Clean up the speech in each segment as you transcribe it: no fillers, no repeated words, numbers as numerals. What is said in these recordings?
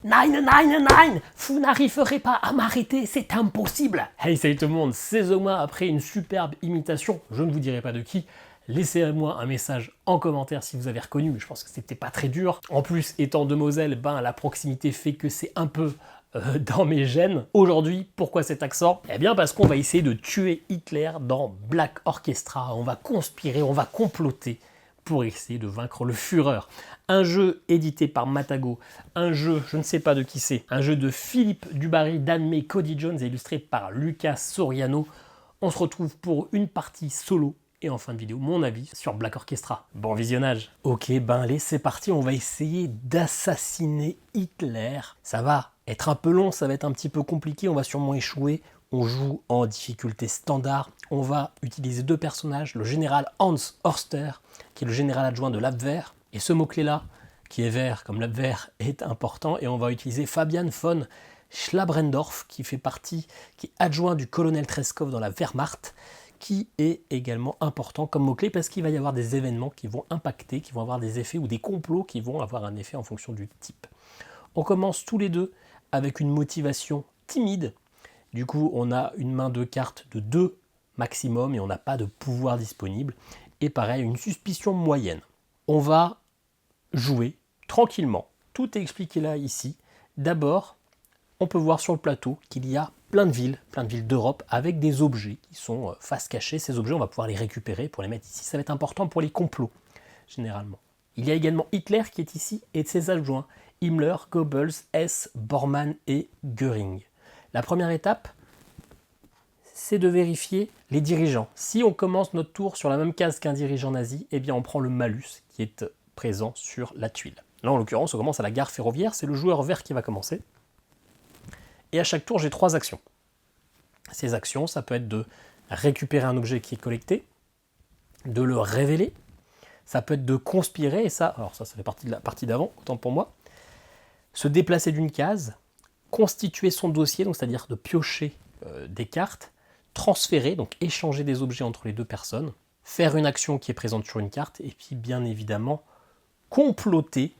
999, vous n'arriverez pas à m'arrêter, c'est impossible. Hey, salut tout le monde, c'est Zoma. Après une superbe imitation, je ne vous dirai pas de qui, laissez-moi un message en commentaire si vous avez reconnu, mais je pense que c'était pas très dur. En plus, étant de Moselle, la proximité fait que c'est un peu dans mes gènes. Aujourd'hui, pourquoi cet accent? Eh bien parce qu'on va essayer de tuer Hitler dans Black Orchestra. On va conspirer, on va comploter pour essayer de vaincre le Führer. Un jeu édité par Matago, un jeu, je ne sais pas de qui c'est, un jeu de Philippe Dubarry, Dan May, Cody Jones, illustré par Lucas Soriano. On se retrouve pour une partie solo et en fin de vidéo, mon avis sur Black Orchestra. Bon visionnage. Ok, allez, c'est parti, on va essayer d'assassiner Hitler. Ça va être un peu long, ça va être un petit peu compliqué, on va sûrement échouer. On joue en difficulté standard. On va utiliser deux personnages, le général Hans Horster, qui est le général adjoint de l'Abwehr. Et ce mot-clé-là, qui est vert comme l'Abwehr, est important. Et on va utiliser Fabian von Schlabrendorf, qui est adjoint du colonel Treskov dans la Wehrmacht, qui est également important comme mot-clé parce qu'il va y avoir des événements qui vont impacter, qui vont avoir des effets ou des complots qui vont avoir un effet en fonction du type. On commence tous les deux avec une motivation timide. Du coup, on a une main de cartes de 2 maximum et on n'a pas de pouvoir disponible. Et pareil, une suspicion moyenne. On va jouer tranquillement. Tout est expliqué là, ici. D'abord, on peut voir sur le plateau qu'il y a plein de villes d'Europe avec des objets qui sont face cachée. Ces objets, on va pouvoir les récupérer pour les mettre ici. Ça va être important pour les complots, généralement. Il y a également Hitler qui est ici et de ses adjoints. Himmler, Goebbels, Hess, Bormann et Göring. La première étape, c'est de vérifier les dirigeants. Si on commence notre tour sur la même case qu'un dirigeant nazi, eh bien on prend le malus qui est présent sur la tuile. Là, en l'occurrence, on commence à la gare ferroviaire, c'est le joueur vert qui va commencer. Et à chaque tour, j'ai 3 actions. Ces actions, ça peut être de récupérer un objet qui est collecté, de le révéler, ça peut être de conspirer, et ça fait partie de la partie d'avant, autant pour moi, se déplacer d'une case, constituer son dossier, donc c'est-à-dire de piocher des cartes, transférer, donc échanger des objets entre les deux personnes, faire une action qui est présente sur une carte, et puis bien évidemment comploter.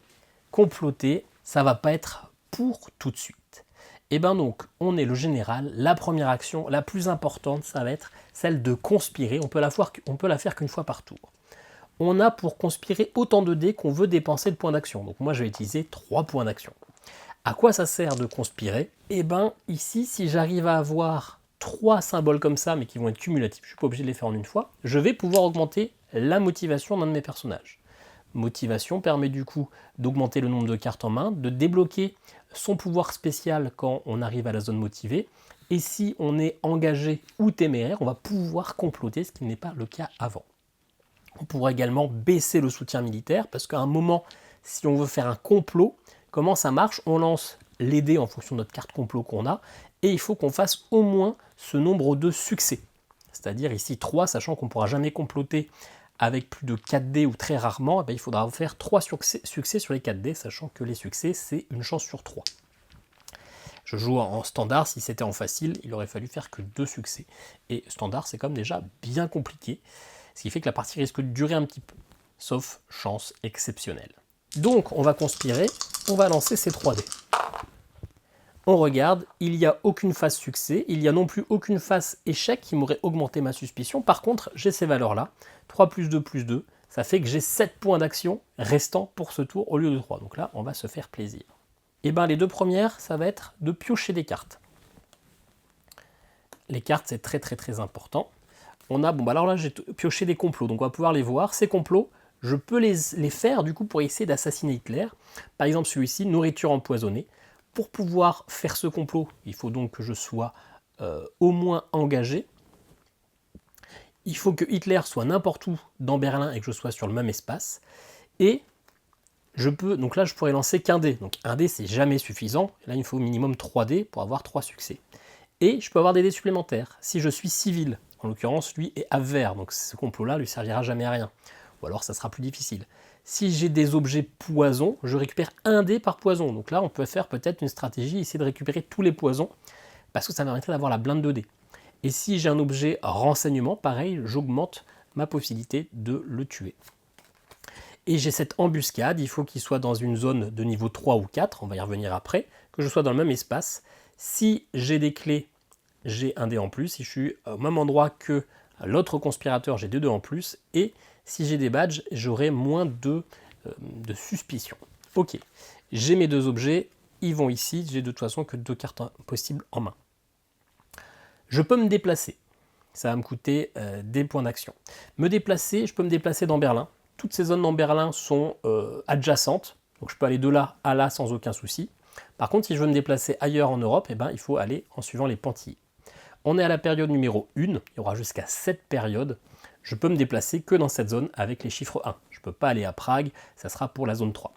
Comploter, ça va pas être pour tout de suite. Et donc, on est le général, la première action, la plus importante, ça va être celle de conspirer, on peut la faire qu'une fois par tour. On a pour conspirer autant de dés qu'on veut dépenser de points d'action, donc moi je vais utiliser 3 points d'action. À quoi ça sert de conspirer? Ici, si j'arrive à avoir 3 symboles comme ça, mais qui vont être cumulatifs, je ne suis pas obligé de les faire en une fois, je vais pouvoir augmenter la motivation d'un de mes personnages. Motivation permet du coup d'augmenter le nombre de cartes en main, de débloquer son pouvoir spécial quand on arrive à la zone motivée, et si on est engagé ou téméraire, on va pouvoir comploter, ce qui n'est pas le cas avant. On pourra également baisser le soutien militaire, parce qu'à un moment, si on veut faire un complot, comment ça marche? On lance les dés en fonction de notre carte complot qu'on a, et il faut qu'on fasse au moins ce nombre de succès. C'est-à-dire ici 3, sachant qu'on ne pourra jamais comploter avec plus de 4 dés ou très rarement, il faudra faire 3 succès sur les 4 dés, sachant que les succès, c'est une chance sur 3. Je joue en standard, si c'était en facile, il aurait fallu faire que 2 succès. Et standard, c'est comme déjà bien compliqué, ce qui fait que la partie risque de durer un petit peu, sauf chance exceptionnelle. Donc, on va conspirer, on va lancer ces 3 dés. On regarde, il n'y a aucune phase succès, il n'y a non plus aucune phase échec qui m'aurait augmenté ma suspicion. Par contre, j'ai ces valeurs-là, 3 plus 2 plus 2, ça fait que j'ai 7 points d'action restants pour ce tour au lieu de 3. Donc là, on va se faire plaisir. Et les 2 premières, ça va être de piocher des cartes. Les cartes, c'est très important. On a, alors là, j'ai pioché des complots, donc on va pouvoir les voir. Ces complots, je peux les faire du coup pour essayer d'assassiner Hitler. Par exemple, celui-ci, nourriture empoisonnée. Pour pouvoir faire ce complot, il faut donc que je sois au moins engagé. Il faut que Hitler soit n'importe où dans Berlin et que je sois sur le même espace. Et donc là, je pourrais lancer qu'un dé. Donc un dé, c'est jamais suffisant. Là, il faut au minimum 3 dés pour avoir 3 succès. Et je peux avoir des dés supplémentaires. Si je suis civil, en l'occurrence, lui est Abwehr, donc ce complot-là ne lui servira jamais à rien. Ou alors, ça sera plus difficile. Si j'ai des objets poison, je récupère un dé par poison. Donc là, on peut faire peut-être une stratégie, essayer de récupérer tous les poisons, parce que ça permettrait d'avoir la blinde de dés. Et si j'ai un objet renseignement, pareil, j'augmente ma possibilité de le tuer. Et j'ai cette embuscade, il faut qu'il soit dans une zone de niveau 3 ou 4, on va y revenir après, que je sois dans le même espace. Si j'ai des clés, j'ai un dé en plus. Si je suis au même endroit que l'autre conspirateur, j'ai 2 dés en plus. Et si j'ai des badges, j'aurai moins de suspicion. Ok, j'ai mes 2 objets, ils vont ici, j'ai de toute façon que 2 cartes possibles en main. Je peux me déplacer, ça va me coûter des points d'action. Me déplacer, je peux me déplacer dans Berlin. Toutes ces zones dans Berlin sont adjacentes, donc je peux aller de là à là sans aucun souci. Par contre, si je veux me déplacer ailleurs en Europe, eh ben, il faut aller en suivant les pointillés. On est à la période numéro 1, il y aura jusqu'à 7 périodes. Je peux me déplacer que dans cette zone avec les chiffres 1. Je ne peux pas aller à Prague, ça sera pour la zone 3.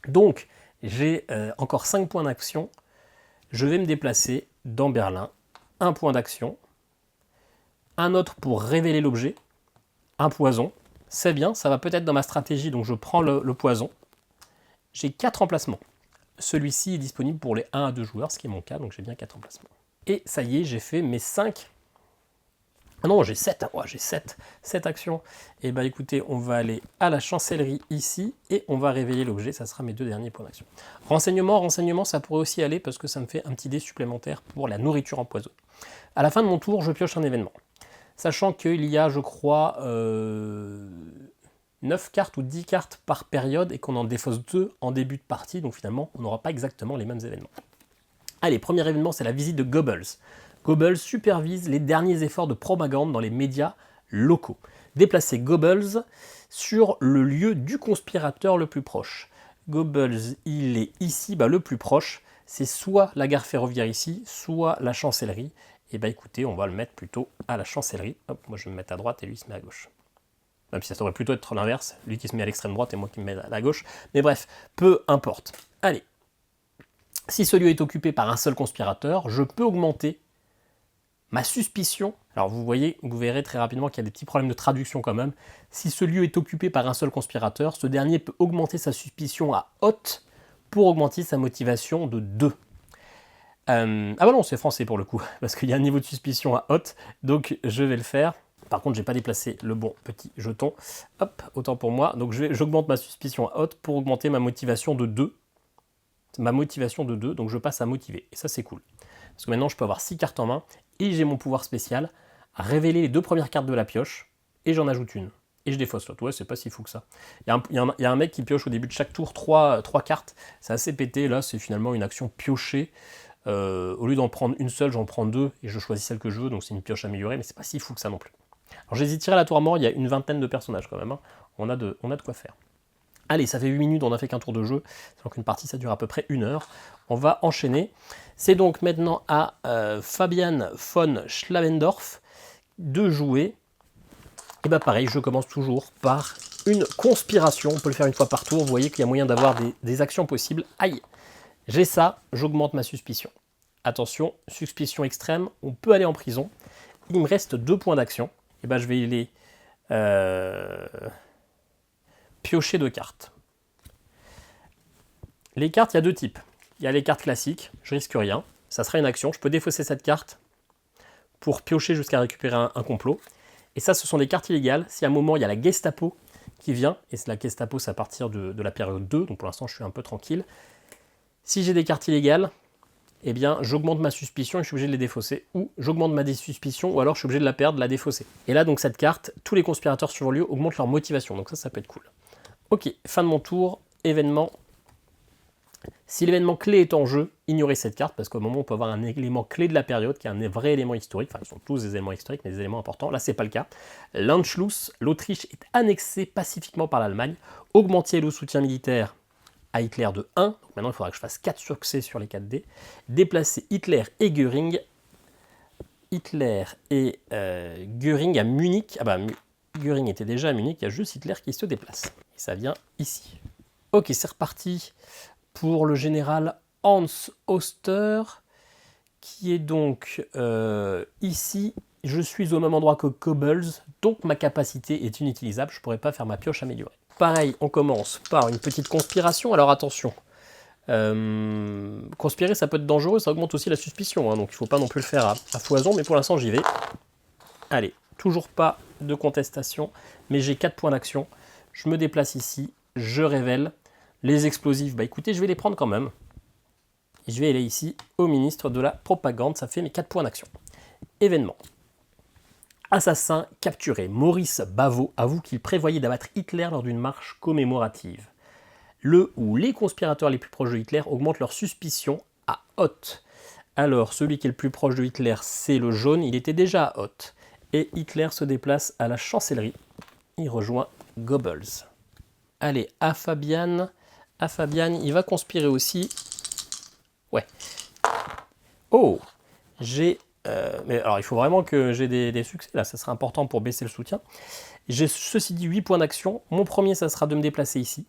Donc, j'ai encore 5 points d'action. Je vais me déplacer dans Berlin. Un point d'action. Un autre pour révéler l'objet. Un poison. C'est bien, ça va peut-être dans ma stratégie, donc je prends le poison. J'ai 4 emplacements. Celui-ci est disponible pour les 1 à 2 joueurs, ce qui est mon cas, donc j'ai bien 4 emplacements. Et ça y est, j'ai fait mes 5. Ah non, j'ai 7, ouais, j'ai 7 actions. Et bah écoutez, on va aller à la chancellerie ici, et on va réveiller l'objet, ça sera mes 2 derniers points d'action. Renseignement, ça pourrait aussi aller, parce que ça me fait un petit dé supplémentaire pour la nourriture empoisonnée. À la fin de mon tour, je pioche un événement. Sachant qu'il y a, je crois, 9 cartes ou 10 cartes par période et qu'on en défausse 2 en début de partie, donc finalement, on n'aura pas exactement les mêmes événements. Allez, premier événement, c'est la visite de Goebbels. Goebbels supervise les derniers efforts de propagande dans les médias locaux. Déplacer Goebbels sur le lieu du conspirateur le plus proche. Goebbels, il est ici, le plus proche, c'est soit la gare ferroviaire ici, soit la chancellerie. Et écoutez, on va le mettre plutôt à la chancellerie. Hop, moi je vais me mettre à droite et lui il se met à gauche. Même si ça devrait plutôt être l'inverse, lui qui se met à l'extrême droite et moi qui me mets à la gauche. Mais bref, peu importe. Allez, si ce lieu est occupé par un seul conspirateur, je peux augmenter ma suspicion. Alors vous verrez très rapidement qu'il y a des petits problèmes de traduction quand même. Si ce lieu est occupé par un seul conspirateur, ce dernier peut augmenter sa suspicion à haute pour augmenter sa motivation de 2. Ah bah non, c'est français pour le coup, parce qu'il y a un niveau de suspicion à haute, donc je vais le faire. Par contre, j'ai pas déplacé le bon petit jeton. Hop, autant pour moi. Donc j'augmente ma suspicion à haute pour augmenter ma motivation de 2. Donc je passe à motiver. Et ça, c'est cool. Parce que maintenant, je peux avoir 6 cartes en main, et j'ai mon pouvoir spécial à révéler les 2 premières cartes de la pioche, et j'en ajoute une. Et je défausse l'autre. Ouais, c'est pas si fou que ça. Il y a un mec qui pioche au début de chaque tour 3 cartes. C'est assez pété. Là, c'est finalement une action piochée. Au lieu d'en prendre une seule, j'en prends 2 et je choisis celle que je veux, donc c'est une pioche améliorée, mais c'est pas si fou que ça non plus. Alors j'ai tiré à la tour mort, il y a une vingtaine de personnages quand même, hein. On a de quoi faire. Allez, ça fait 8 minutes, on n'a fait qu'un tour de jeu, donc une partie ça dure à peu près 1 heure. On va enchaîner. C'est donc maintenant à Fabian von Schlavendorf de jouer. Et pareil, je commence toujours par une conspiration, on peut le faire une fois par tour, vous voyez qu'il y a moyen d'avoir des actions possibles. Aïe! J'ai ça, j'augmente ma suspicion. Attention, suspicion extrême, on peut aller en prison. Il me reste 2 points d'action. Et je vais les piocher 2 cartes. Les cartes, il y a 2 types. Il y a les cartes classiques, je risque rien. Ça sera une action, je peux défausser cette carte pour piocher jusqu'à récupérer un complot. Et ça, ce sont des cartes illégales. Si à un moment, il y a la Gestapo qui vient, et la Gestapo, c'est à partir de la période 2, donc pour l'instant, je suis un peu tranquille. Si j'ai des cartes illégales, eh bien, j'augmente ma suspicion et je suis obligé de les défausser. Ou j'augmente ma suspicion, ou alors je suis obligé de la perdre, de la défausser. Et là, donc, cette carte, tous les conspirateurs sur le lieu augmentent leur motivation. Donc ça peut être cool. Ok, fin de mon tour. Événement. Si l'événement clé est en jeu, ignorez cette carte, parce qu'au moment, on peut avoir un élément clé de la période, qui est un vrai élément historique. Enfin, ils sont tous des éléments historiques, mais des éléments importants. Là, c'est pas le cas. L'Anschluss, l'Autriche est annexée pacifiquement par l'Allemagne. Augmentiez le soutien militaire à Hitler de 1, donc maintenant il faudra que je fasse 4 succès sur les 4 dés, déplacer Hitler et Göring, Göring à Munich, Göring était déjà à Munich, il y a juste Hitler qui se déplace, et ça vient ici. Ok, c'est reparti pour le général Hans Oster, qui est donc ici. Je suis au même endroit que Goebbels, donc ma capacité est inutilisable, je ne pourrais pas faire ma pioche améliorée. Pareil, on commence par une petite conspiration. Alors attention, conspirer ça peut être dangereux, ça augmente aussi la suspicion, hein, donc il ne faut pas non plus le faire à foison, mais pour l'instant j'y vais. Allez, toujours pas de contestation, mais j'ai 4 points d'action. Je me déplace ici, je révèle. Les explosifs, bah écoutez, je vais les prendre quand même. Et je vais aller ici au ministre de la Propagande, ça fait mes 4 points d'action. Événement. Assassin capturé. Maurice Bavo avoue qu'il prévoyait d'abattre Hitler lors d'une marche commémorative. Le ou les conspirateurs les plus proches de Hitler augmentent leur suspicion à Hoth. Alors, celui qui est le plus proche de Hitler, c'est le jaune, il était déjà à Hoth. Et Hitler se déplace à la chancellerie. Il rejoint Goebbels. Allez, à Fabian, il va conspirer aussi. Ouais. Oh, j'ai... mais alors, il faut vraiment que j'ai des succès, là, ça sera important pour baisser le soutien. J'ai, ceci dit, 8 points d'action. Mon premier, ça sera de me déplacer ici.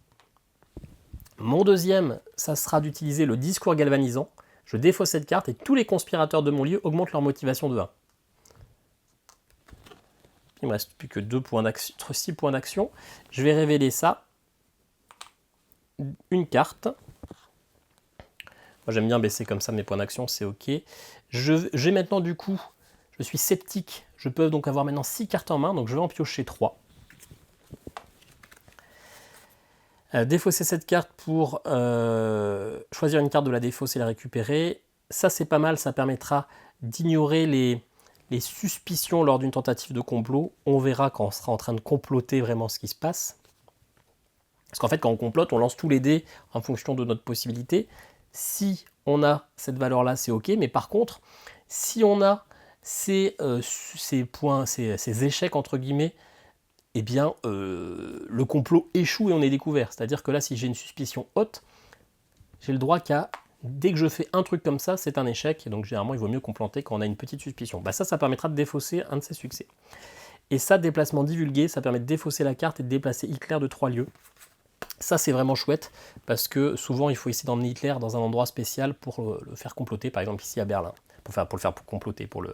Mon deuxième, ça sera d'utiliser le discours galvanisant. Je défausse cette carte et tous les conspirateurs de mon lieu augmentent leur motivation de 1. Il ne me reste plus que 6 points d'action. Je vais révéler ça. Une carte. Moi, j'aime bien baisser comme ça mes points d'action, c'est ok. J'ai maintenant du coup, je suis sceptique. Je peux donc avoir maintenant 6 cartes en main, donc je vais en piocher 3. Défausser cette carte pour choisir une carte de la défausse et la récupérer. Ça, c'est pas mal, ça permettra d'ignorer les suspicions lors d'une tentative de complot. On verra quand on sera en train de comploter vraiment ce qui se passe. Parce qu'en fait, quand on complote, on lance tous les dés en fonction de notre possibilité. Si on a cette valeur-là, c'est ok. Mais par contre, si on a ces points, ces échecs, entre guillemets, eh bien, le complot échoue et on est découvert. C'est-à-dire que là, si j'ai une suspicion haute, j'ai le droit qu'à... Dès que je fais un truc comme ça, c'est un échec. Et donc, généralement, il vaut mieux complanter quand on a une petite suspicion. Bah, ça permettra de défausser un de ses succès. Et ça, déplacement divulgué, ça permet de défausser la carte et de déplacer Hitler de 3 lieux. Ça, c'est vraiment chouette, parce que souvent, il faut essayer d'emmener Hitler dans un endroit spécial pour le faire comploter, par exemple ici à Berlin. Pour comploter, pour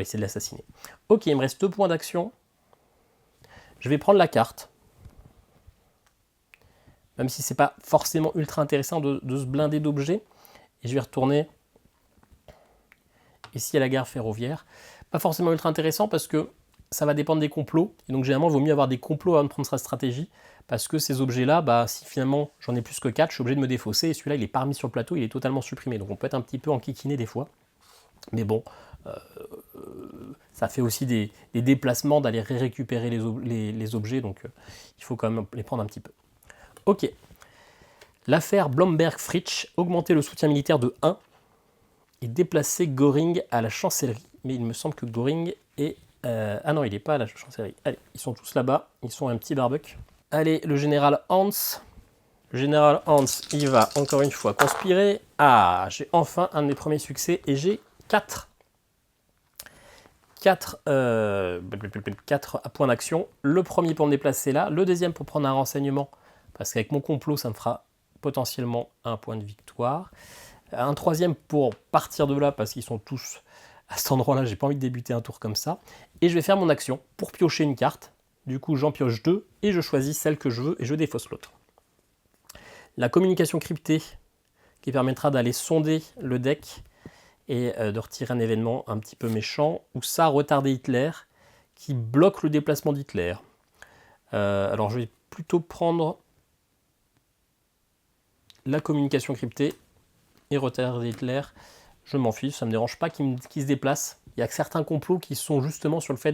essayer de l'assassiner. Ok, il me reste 2 points d'action. Je vais prendre la carte. Même si c'est pas forcément ultra intéressant de se blinder d'objets. Et je vais retourner ici à la gare ferroviaire. Pas forcément ultra intéressant parce que ça va dépendre des complots. Et donc généralement, il vaut mieux avoir des complots avant de prendre sa stratégie. Parce que ces objets-là, bah, si finalement j'en ai plus que 4, je suis obligé de me défausser. Et celui-là, il est pas remis sur le plateau, il est totalement supprimé. Donc on peut être un petit peu enquiquiné des fois. Mais bon, ça fait aussi des déplacements d'aller récupérer les objets. Donc il faut quand même les prendre un petit peu. Ok. L'affaire Blomberg-Fritsch, augmenter le soutien militaire de 1 et déplacer Göring à la chancellerie. Mais il me semble que Göring est... ah non, il n'est pas à la chancellerie. Allez, ils sont tous là-bas. Ils sont un petit barbecue. Allez, le général Hans. Le général Hans, il va encore une fois conspirer. Ah, j'ai enfin un de mes premiers succès et j'ai 4 points d'action. Le premier pour me déplacer là. Le deuxième pour prendre un renseignement. Parce qu'avec mon complot, ça me fera potentiellement un point de victoire. Un troisième pour partir de là, parce qu'ils sont tous à cet endroit-là, j'ai pas envie de débuter un tour comme ça. Et je vais faire mon action pour piocher une carte. Du coup, j'en pioche 2 et je choisis celle que je veux et je défausse l'autre. La communication cryptée qui permettra d'aller sonder le deck et de retirer un événement un petit peu méchant. Ou ça, retarder Hitler, qui bloque le déplacement d'Hitler. Alors, je vais plutôt prendre la communication cryptée et retarder Hitler. Je m'en fiche, ça ne me dérange pas qu'il se déplace. Il y a certains complots qui sont justement sur le fait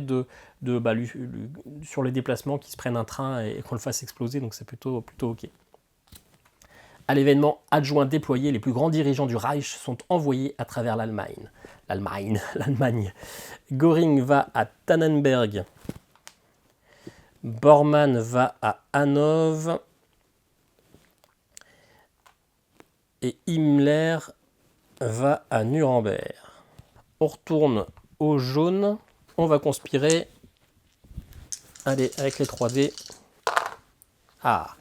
sur les déplacements, qui se prennent un train et qu'on le fasse exploser, donc c'est plutôt ok. À l'événement adjoint déployé, les plus grands dirigeants du Reich sont envoyés à travers l'Allemagne. L'Allemagne. Göring va à Tannenberg. Bormann va à Hanovre. Et Himmler va à Nuremberg. On retourne au jaune. On va conspirer. Allez, avec les 3D. Ah.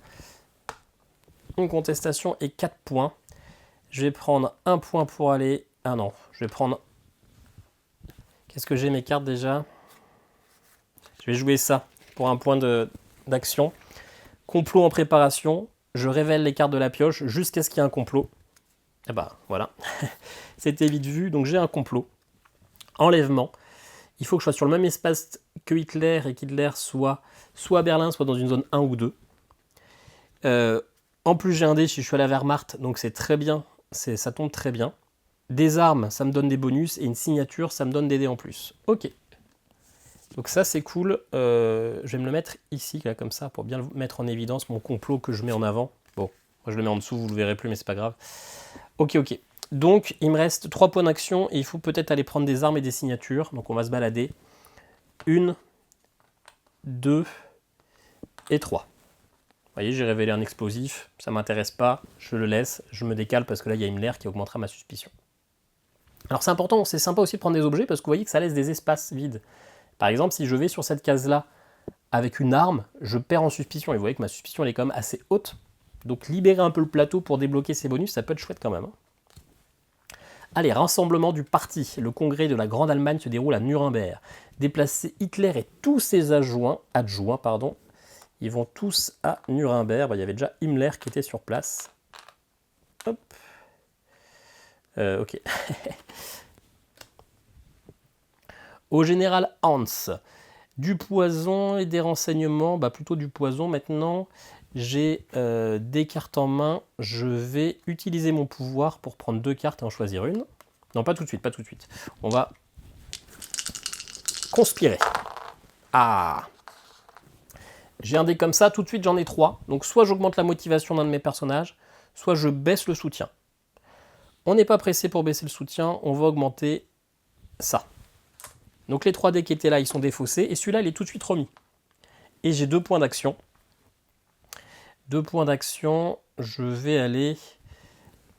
Une contestation et 4 points. Je vais prendre un point pour aller... Ah non, je vais prendre... Qu'est-ce que j'ai mes cartes déjà? Je vais jouer ça pour un point d'action. Complot en préparation. Je révèle les cartes de la pioche jusqu'à ce qu'il y ait un complot. Et bah voilà. C'était vite vu. Donc j'ai un complot. Enlèvement. Il faut que je sois sur le même espace que Hitler et qu'Hitler soit à Berlin, soit dans une zone 1 ou 2. En plus, j'ai un dé si je suis à la Wehrmacht, donc c'est très bien, ça tombe très bien. Des armes, ça me donne des bonus, et une signature, ça me donne des dés en plus. Ok. Donc ça, c'est cool. Je vais me le mettre ici, là, comme ça, pour bien mettre en évidence mon complot que je mets en avant. Bon, moi je le mets en dessous, vous le verrez plus, mais c'est pas grave. Ok. Donc, il me reste 3 points d'action, et il faut peut-être aller prendre des armes et des signatures. Donc on va se balader. 1, 2 et 3. Vous voyez, j'ai révélé un explosif, ça m'intéresse pas, je le laisse, je me décale parce que là, il y a Himmler qui augmentera ma suspicion. Alors c'est important, c'est sympa aussi de prendre des objets parce que vous voyez que ça laisse des espaces vides. Par exemple, si je vais sur cette case-là avec une arme, je perds en suspicion. Et vous voyez que ma suspicion, elle est quand même assez haute. Donc libérer un peu le plateau pour débloquer ces bonus, ça peut être chouette quand même. Allez, rassemblement du parti. Le congrès de la Grande Allemagne se déroule à Nuremberg. Déplacer Hitler et tous ses adjoints, ils vont tous à Nuremberg. Il y avait déjà Himmler qui était sur place. Hop. Ok. Au général Hans, du poison et des renseignements, plutôt du poison. Maintenant, j'ai des cartes en main. Je vais utiliser mon pouvoir pour prendre 2 cartes et en choisir une. Non, pas tout de suite. On va conspirer. Ah! J'ai un dé comme ça, tout de suite j'en ai 3. Donc soit j'augmente la motivation d'un de mes personnages, soit je baisse le soutien. On n'est pas pressé pour baisser le soutien, on va augmenter ça. Donc les 3 dés qui étaient là, ils sont défaussés, et celui-là, il est tout de suite remis. Et j'ai 2 points d'action. 2 points d'action, je vais aller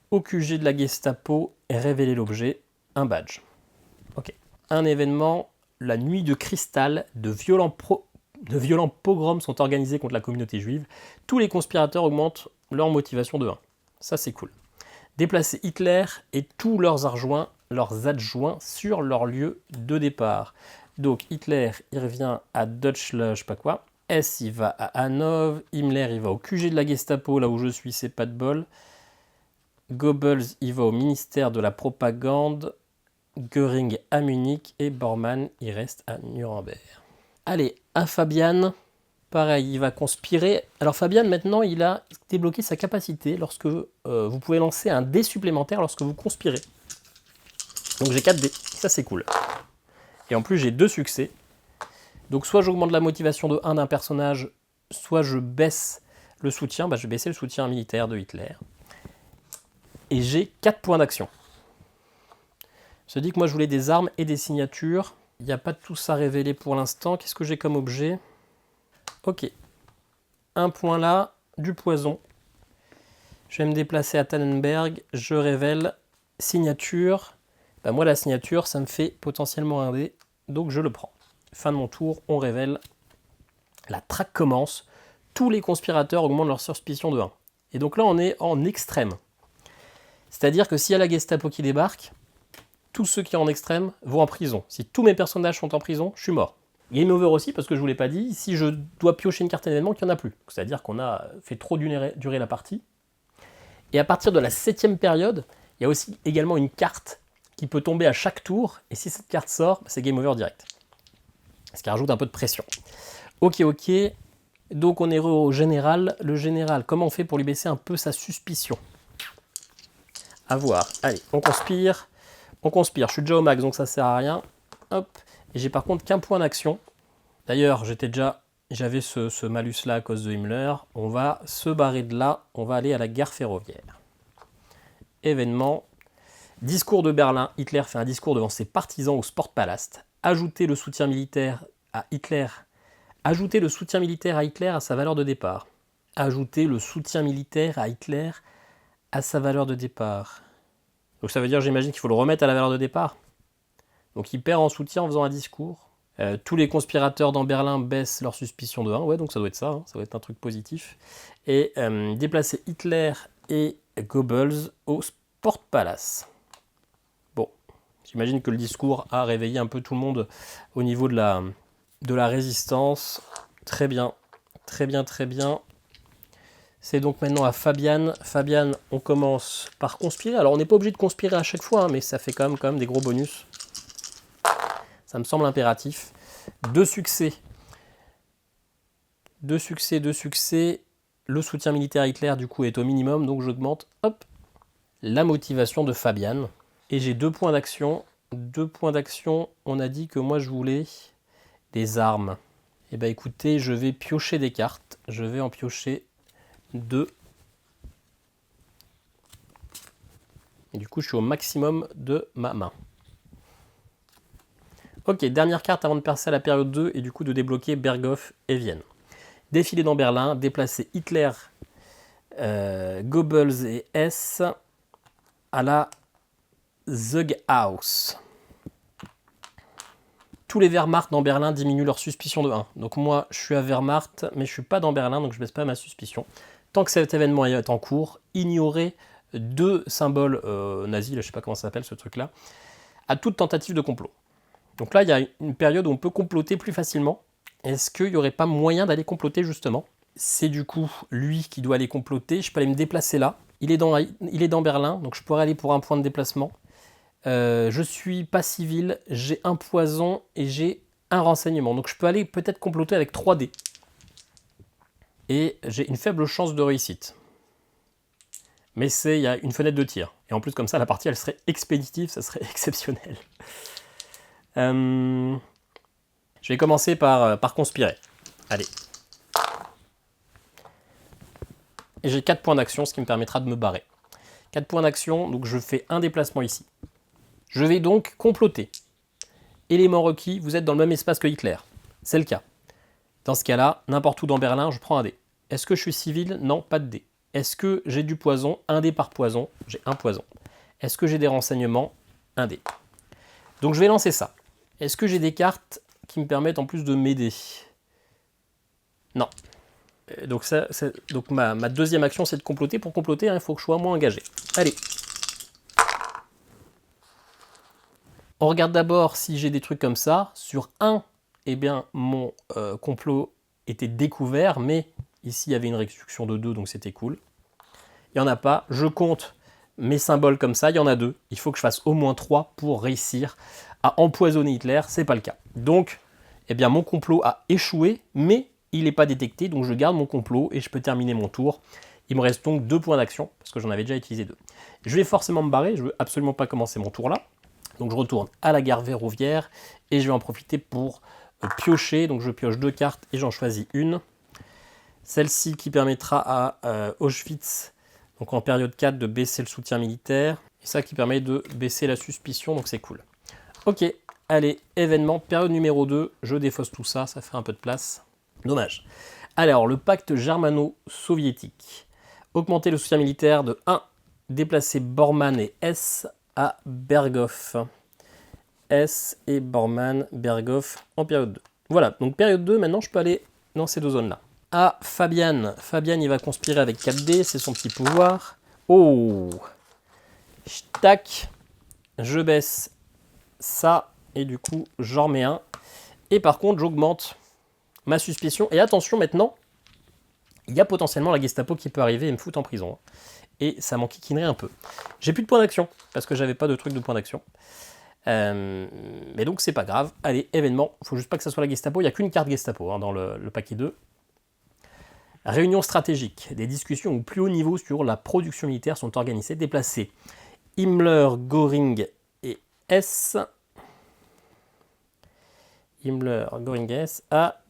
au QG de la Gestapo et révéler l'objet, un badge. Ok. Un événement, la nuit de cristal, de violents pogroms sont organisés contre la communauté juive. Tous les conspirateurs augmentent leur motivation de 1. Ça, c'est cool. Déplacer Hitler et tous leurs adjoints sur leur lieu de départ. Donc Hitler, il revient à Deutschland, je sais pas quoi. S, il va à Hanovre. Himmler, il va au QG de la Gestapo, là où je suis, c'est pas de bol. Goebbels, il va au ministère de la propagande. Göring à Munich. Et Bormann, il reste à Nuremberg. Allez, à Fabian. Pareil, il va conspirer. Alors Fabian, maintenant, il a débloqué sa capacité lorsque vous pouvez lancer un dé supplémentaire lorsque vous conspirez. Donc j'ai 4 dés, ça c'est cool. Et en plus, j'ai 2 succès. Donc soit j'augmente la motivation de 1 d'un personnage, soit je baisse le soutien. Je vais baisser le soutien militaire de Hitler. Et j'ai 4 points d'action. Je dis que moi je voulais des armes et des signatures. Il n'y a pas de tout ça révélé pour l'instant. Qu'est-ce que j'ai comme objet ? Ok, un point là, du poison. Je vais me déplacer à Tannenberg, je révèle signature. Moi la signature, ça me fait potentiellement un dé, donc je le prends. Fin de mon tour, on révèle. La traque commence. Tous les conspirateurs augmentent leur suspicion de 1. Et donc là, on est en extrême. C'est-à-dire que s'il y a la Gestapo qui débarque, tous ceux qui sont en extrême vont en prison. Si tous mes personnages sont en prison, je suis mort. Game over aussi, parce que je ne vous l'ai pas dit, si je dois piocher une carte événement, qu'il n'y en a plus. C'est-à-dire qu'on a fait trop durer la partie. Et à partir de la 7e période, il y a aussi également une carte qui peut tomber à chaque tour, et si cette carte sort, c'est game over direct. Ce qui rajoute un peu de pression. Ok, donc on est au général. Le général, comment on fait pour lui baisser un peu sa suspicion ? À voir. Allez, on conspire. Je suis déjà au max, donc ça sert à rien. Hop. Et j'ai par contre qu'un point d'action. D'ailleurs, j'avais ce malus-là à cause de Himmler. On va se barrer de là. On va aller à la gare ferroviaire. Événement. Discours de Berlin. Hitler fait un discours devant ses partisans au Sportpalast. Ajouter le soutien militaire à Hitler à sa valeur de départ. Ajouter le soutien militaire à Hitler à sa valeur de départ. Donc ça veut dire, j'imagine, qu'il faut le remettre à la valeur de départ. Donc il perd en soutien en faisant un discours. Tous les conspirateurs dans Berlin baissent leur suspicion de 1. Ouais, donc ça doit être ça. Ça doit être un truc positif. Et déplacer Hitler et Goebbels au Sportpalast. Bon, j'imagine que le discours a réveillé un peu tout le monde au niveau de la résistance. Très bien. C'est donc maintenant à Fabian. Fabian, on commence par conspirer. Alors on n'est pas obligé de conspirer à chaque fois, mais ça fait quand même des gros bonus. Ça me semble impératif. 2 succès. 2 succès, 2 succès. Le soutien militaire à Hitler, du coup, est au minimum. Donc, j'augmente, hop, la motivation de Fabian. Et j'ai 2 points d'action. 2 points d'action. On a dit que moi, je voulais des armes. Eh bien, écoutez, je vais piocher des cartes. Je vais en piocher 2. Et du coup, je suis au maximum de ma main. Ok, dernière carte avant de passer à la période 2 et du coup de débloquer Berghof et Vienne. Défiler dans Berlin, déplacer Hitler, Goebbels et Hess à la Zeughaus. Tous les Wehrmacht dans Berlin diminuent leur suspicion de 1. Donc moi, je suis à Wehrmacht, mais je ne suis pas dans Berlin, donc je ne baisse pas ma suspicion. Tant que cet événement est en cours, ignorez 2 symboles nazis, là, je ne sais pas comment ça s'appelle ce truc-là, à toute tentative de complot. Donc là, il y a une période où on peut comploter plus facilement. Est-ce qu'il n'y aurait pas moyen d'aller comploter justement? C'est du coup lui qui doit aller comploter. Je peux aller me déplacer là. Il est dans Berlin, donc je pourrais aller pour un point de déplacement. Je suis pas civil, j'ai un poison et j'ai un renseignement. Donc je peux aller peut-être comploter avec 3 dés. Et j'ai une faible chance de réussite. Mais il y a une fenêtre de tir. Et en plus comme ça, la partie elle serait expéditive, ça serait exceptionnel. Je vais commencer par conspirer. Allez. Et j'ai 4 points d'action, ce qui me permettra de me barrer. 4 points d'action, donc je fais un déplacement ici. Je vais donc comploter. Élément requis, vous êtes dans le même espace que Hitler. C'est le cas. Dans ce cas-là, n'importe où dans Berlin, je prends un dé. Est-ce que je suis civil? Non, pas de dé. Est-ce que j'ai du poison? Un dé par poison, j'ai un poison. Est-ce que j'ai des renseignements? Un dé. Donc je vais lancer ça. Est-ce que j'ai des cartes qui me permettent en plus de m'aider? Non. Donc, ma deuxième action, c'est de comploter. Pour comploter, il faut que je sois moins engagé. Allez. On regarde d'abord si j'ai des trucs comme ça. Sur 1, eh bien, mon complot était découvert, mais ici, il y avait une réduction de 2, donc c'était cool. Il n'y en a pas. Je compte mes symboles comme ça. Il y en a 2. Il faut que je fasse au moins 3 pour réussir à empoisonner Hitler. C'est pas le cas. Donc, eh bien, mon complot a échoué, mais il n'est pas détecté. Donc, je garde mon complot et je peux terminer mon tour. Il me reste donc 2 points d'action, parce que j'en avais déjà utilisé 2. Je vais forcément me barrer. Je ne veux absolument pas commencer mon tour là. Donc, je retourne à la gare ferroviaire et je vais en profiter pour piocher. Donc, je pioche 2 cartes et j'en choisis une. Celle-ci qui permettra à Auschwitz, donc en période 4, de baisser le soutien militaire. Et ça qui permet de baisser la suspicion, donc c'est cool. Ok, allez, événement, période numéro 2, je défausse tout ça, ça fait un peu de place. Dommage. Alors, le pacte germano-soviétique. Augmenter le soutien militaire de 1, déplacer Bormann et Hess à Berghof. Hess et Bormann, Berghof en période 2. Voilà, donc période 2, maintenant je peux aller dans ces 2 zones-là. Ah, Fabian. Fabian, il va conspirer avec 4D, c'est son petit pouvoir. Oh! Tac. Je baisse ça, et du coup, j'en remets un. Et par contre, j'augmente ma suspicion. Et attention, maintenant, il y a potentiellement la Gestapo qui peut arriver et me foutre en prison. Et ça m'enquiquinerait un peu. J'ai plus de points d'action, parce que j'avais pas de truc de points d'action. Mais donc, c'est pas grave. Allez, événement. Faut juste pas que ça soit la Gestapo. Il n'y a qu'une carte Gestapo dans le paquet 2. Réunion stratégique. Des discussions au plus haut niveau sur la production militaire sont organisées. Déplacer Himmler, Göring et Hess. Himmler, Göring et Hess à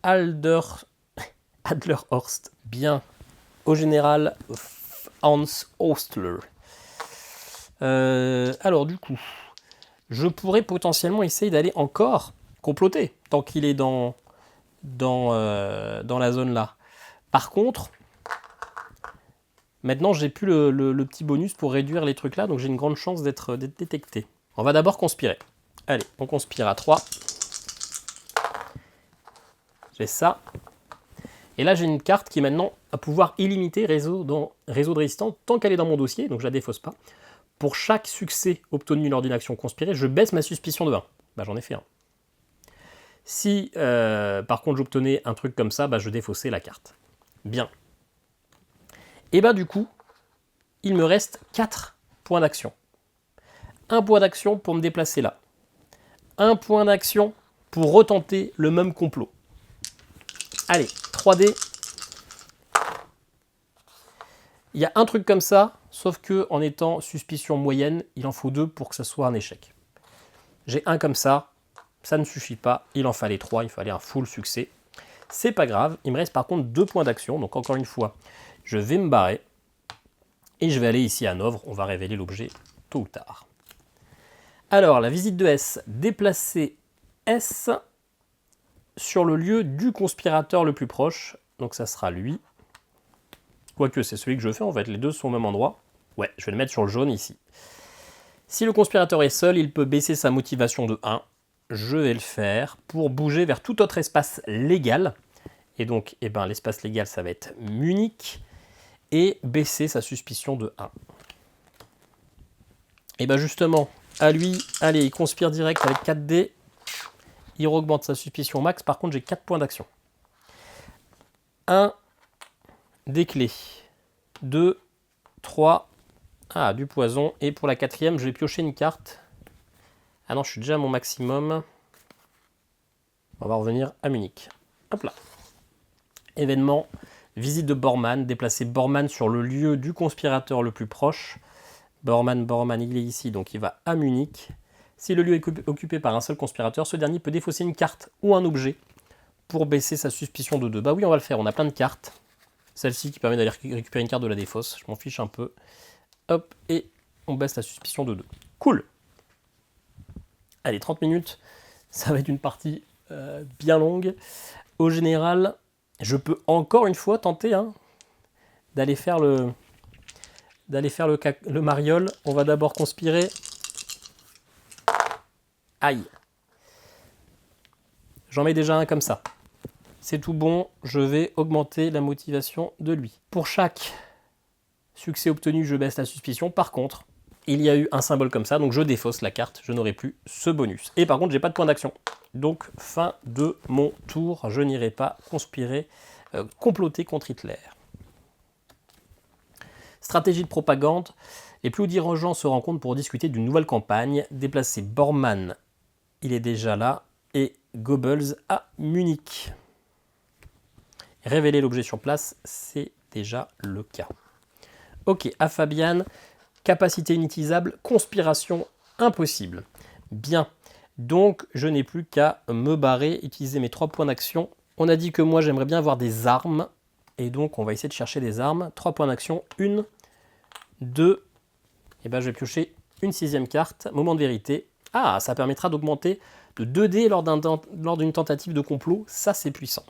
Adlerhorst. Bien. Au général Hans Ostler. Alors du coup, je pourrais potentiellement essayer d'aller encore comploter tant qu'il est dans la zone là. Par contre, maintenant j'ai plus le petit bonus pour réduire les trucs là, donc j'ai une grande chance d'être détecté. On va d'abord conspirer. Allez, on conspire à 3. J'ai ça. Et là j'ai une carte qui est maintenant à pouvoir illimité réseau de résistance tant qu'elle est dans mon dossier, donc je la défausse pas. Pour chaque succès obtenu lors d'une action conspirée, je baisse ma suspicion de 1. Bah j'en ai fait un. Si par contre j'obtenais un truc comme ça, bah, je défaussais la carte. Bien. Et bah du coup, il me reste 4 points d'action. Un point d'action pour me déplacer là. Un point d'action pour retenter le même complot. Allez, 3D. Il y a un truc comme ça, sauf que en étant suspicion moyenne, il en faut 2 pour que ça soit un échec. J'ai un comme ça ne suffit pas, il en fallait 3, il fallait un full succès. C'est pas grave, il me reste par contre 2 points d'action, donc encore une fois, je vais me barrer, et je vais aller ici à Hanovre, on va révéler l'objet tôt ou tard. Alors, la visite de S, déplacer S sur le lieu du conspirateur le plus proche, donc ça sera lui. Quoique c'est celui que je fais en fait, les deux sont au même endroit. Ouais, je vais le mettre sur le jaune ici. Si le conspirateur est seul, il peut baisser sa motivation de 1. Je vais le faire pour bouger vers tout autre espace légal. Et donc, l'espace légal, ça va être Munich. Et baisser sa suspicion de 1. Et bien justement, à lui, allez, il conspire direct avec 4D. Il augmente sa suspicion max. Par contre, j'ai 4 points d'action. 1, des clés. 2, 3, du poison. Et pour la 4e, je vais piocher une carte. Ah non, je suis déjà à mon maximum. On va revenir à Munich. Hop là. Événement, visite de Bormann. Déplacer Bormann sur le lieu du conspirateur le plus proche. Bormann, il est ici, donc il va à Munich. Si le lieu est occupé par un seul conspirateur, ce dernier peut défausser une carte ou un objet pour baisser sa suspicion de 2. Bah oui, on va le faire, on a plein de cartes. Celle-ci qui permet d'aller récupérer une carte de la défausse, je m'en fiche un peu. Hop, et on baisse la suspicion de 2. Cool. Allez, 30 minutes, ça va être une partie bien longue. Au général, je peux encore une fois tenter d'aller faire le mariole. On va d'abord conspirer. Aïe. J'en mets déjà un comme ça. C'est tout bon, je vais augmenter la motivation de lui. Pour chaque succès obtenu, je baisse la suspicion. Par contre, il y a eu un symbole comme ça, donc je défausse la carte, je n'aurai plus ce bonus. Et par contre, j'ai pas de point d'action. Donc, fin de mon tour, je n'irai pas conspirer, comploter contre Hitler. Stratégie de propagande. Les plus hauts dirigeants se rencontrent pour discuter d'une nouvelle campagne. Déplacer Bormann, il est déjà là, et Goebbels à Munich. Révéler l'objet sur place, c'est déjà le cas. Ok, à Fabian, capacité inutilisable, conspiration impossible. Bien, donc je n'ai plus qu'à me barrer, utiliser mes 3 points d'action. On a dit que moi j'aimerais bien avoir des armes, et donc on va essayer de chercher des armes. 3 points d'action, 1, 2, et je vais piocher une 6e carte, moment de vérité. Ah, ça permettra d'augmenter de 2D lors d'une tentative de complot, ça c'est puissant.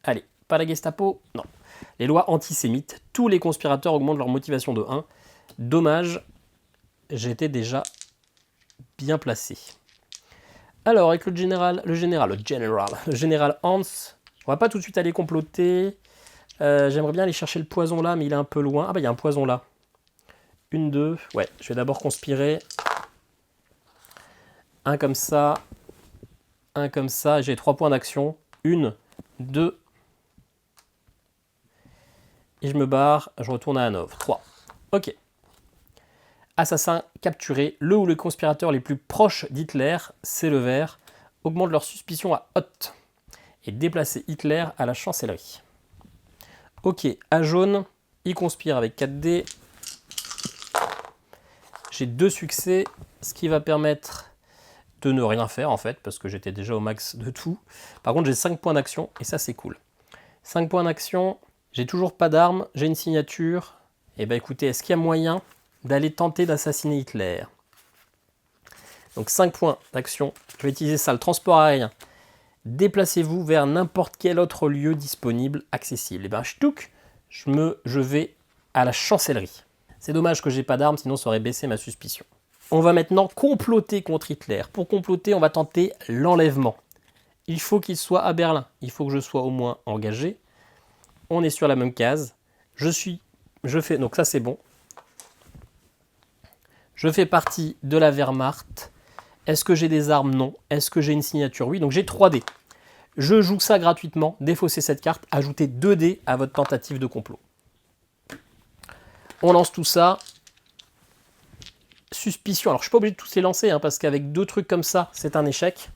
Allez, pas la Gestapo, non. Les lois antisémites, tous les conspirateurs augmentent leur motivation de 1. Dommage, j'étais déjà bien placé. Alors, avec le général Hans, on va pas tout de suite aller comploter. J'aimerais bien aller chercher le poison là, mais il est un peu loin. Ah bah il y a un poison là. 1, 2, ouais, je vais d'abord conspirer. Un comme ça, j'ai 3 points d'action. 1, 2, et je me barre, je retourne à Hanovre. 3. Ok. Assassin capturé. Le ou les conspirateurs les plus proches d'Hitler, c'est le vert, augmente leur suspicion à haute et déplacer Hitler à la chancellerie. Ok, à jaune, il conspire avec 4D. J'ai 2 succès, ce qui va permettre de ne rien faire en fait, parce que j'étais déjà au max de tout. Par contre, j'ai 5 points d'action, et ça c'est cool. 5 points d'action, j'ai toujours pas d'arme, j'ai une signature. Et écoutez, est-ce qu'il y a moyen d'aller tenter d'assassiner Hitler? Donc 5 points d'action, je vais utiliser ça, le transport aérien. Déplacez-vous vers n'importe quel autre lieu disponible, accessible. Et ch'touk, je vais à la chancellerie. C'est dommage que j'ai pas d'arme, sinon ça aurait baissé ma suspicion. On va maintenant comploter contre Hitler. Pour comploter, on va tenter l'enlèvement. Il faut qu'il soit à Berlin. Il faut que je sois au moins engagé. On est sur la même case. Donc ça c'est bon. Je fais partie de la Wehrmacht. Est-ce que j'ai des armes? Non. Est-ce que j'ai une signature? Oui. Donc j'ai 3D. Je joue ça gratuitement. Défaussez cette carte. Ajoutez 2D à votre tentative de complot. On lance tout ça. suspicion. Alors je suis pas obligé de tous les lancer, hein, parce qu'avec 2 trucs comme ça, c'est un échec.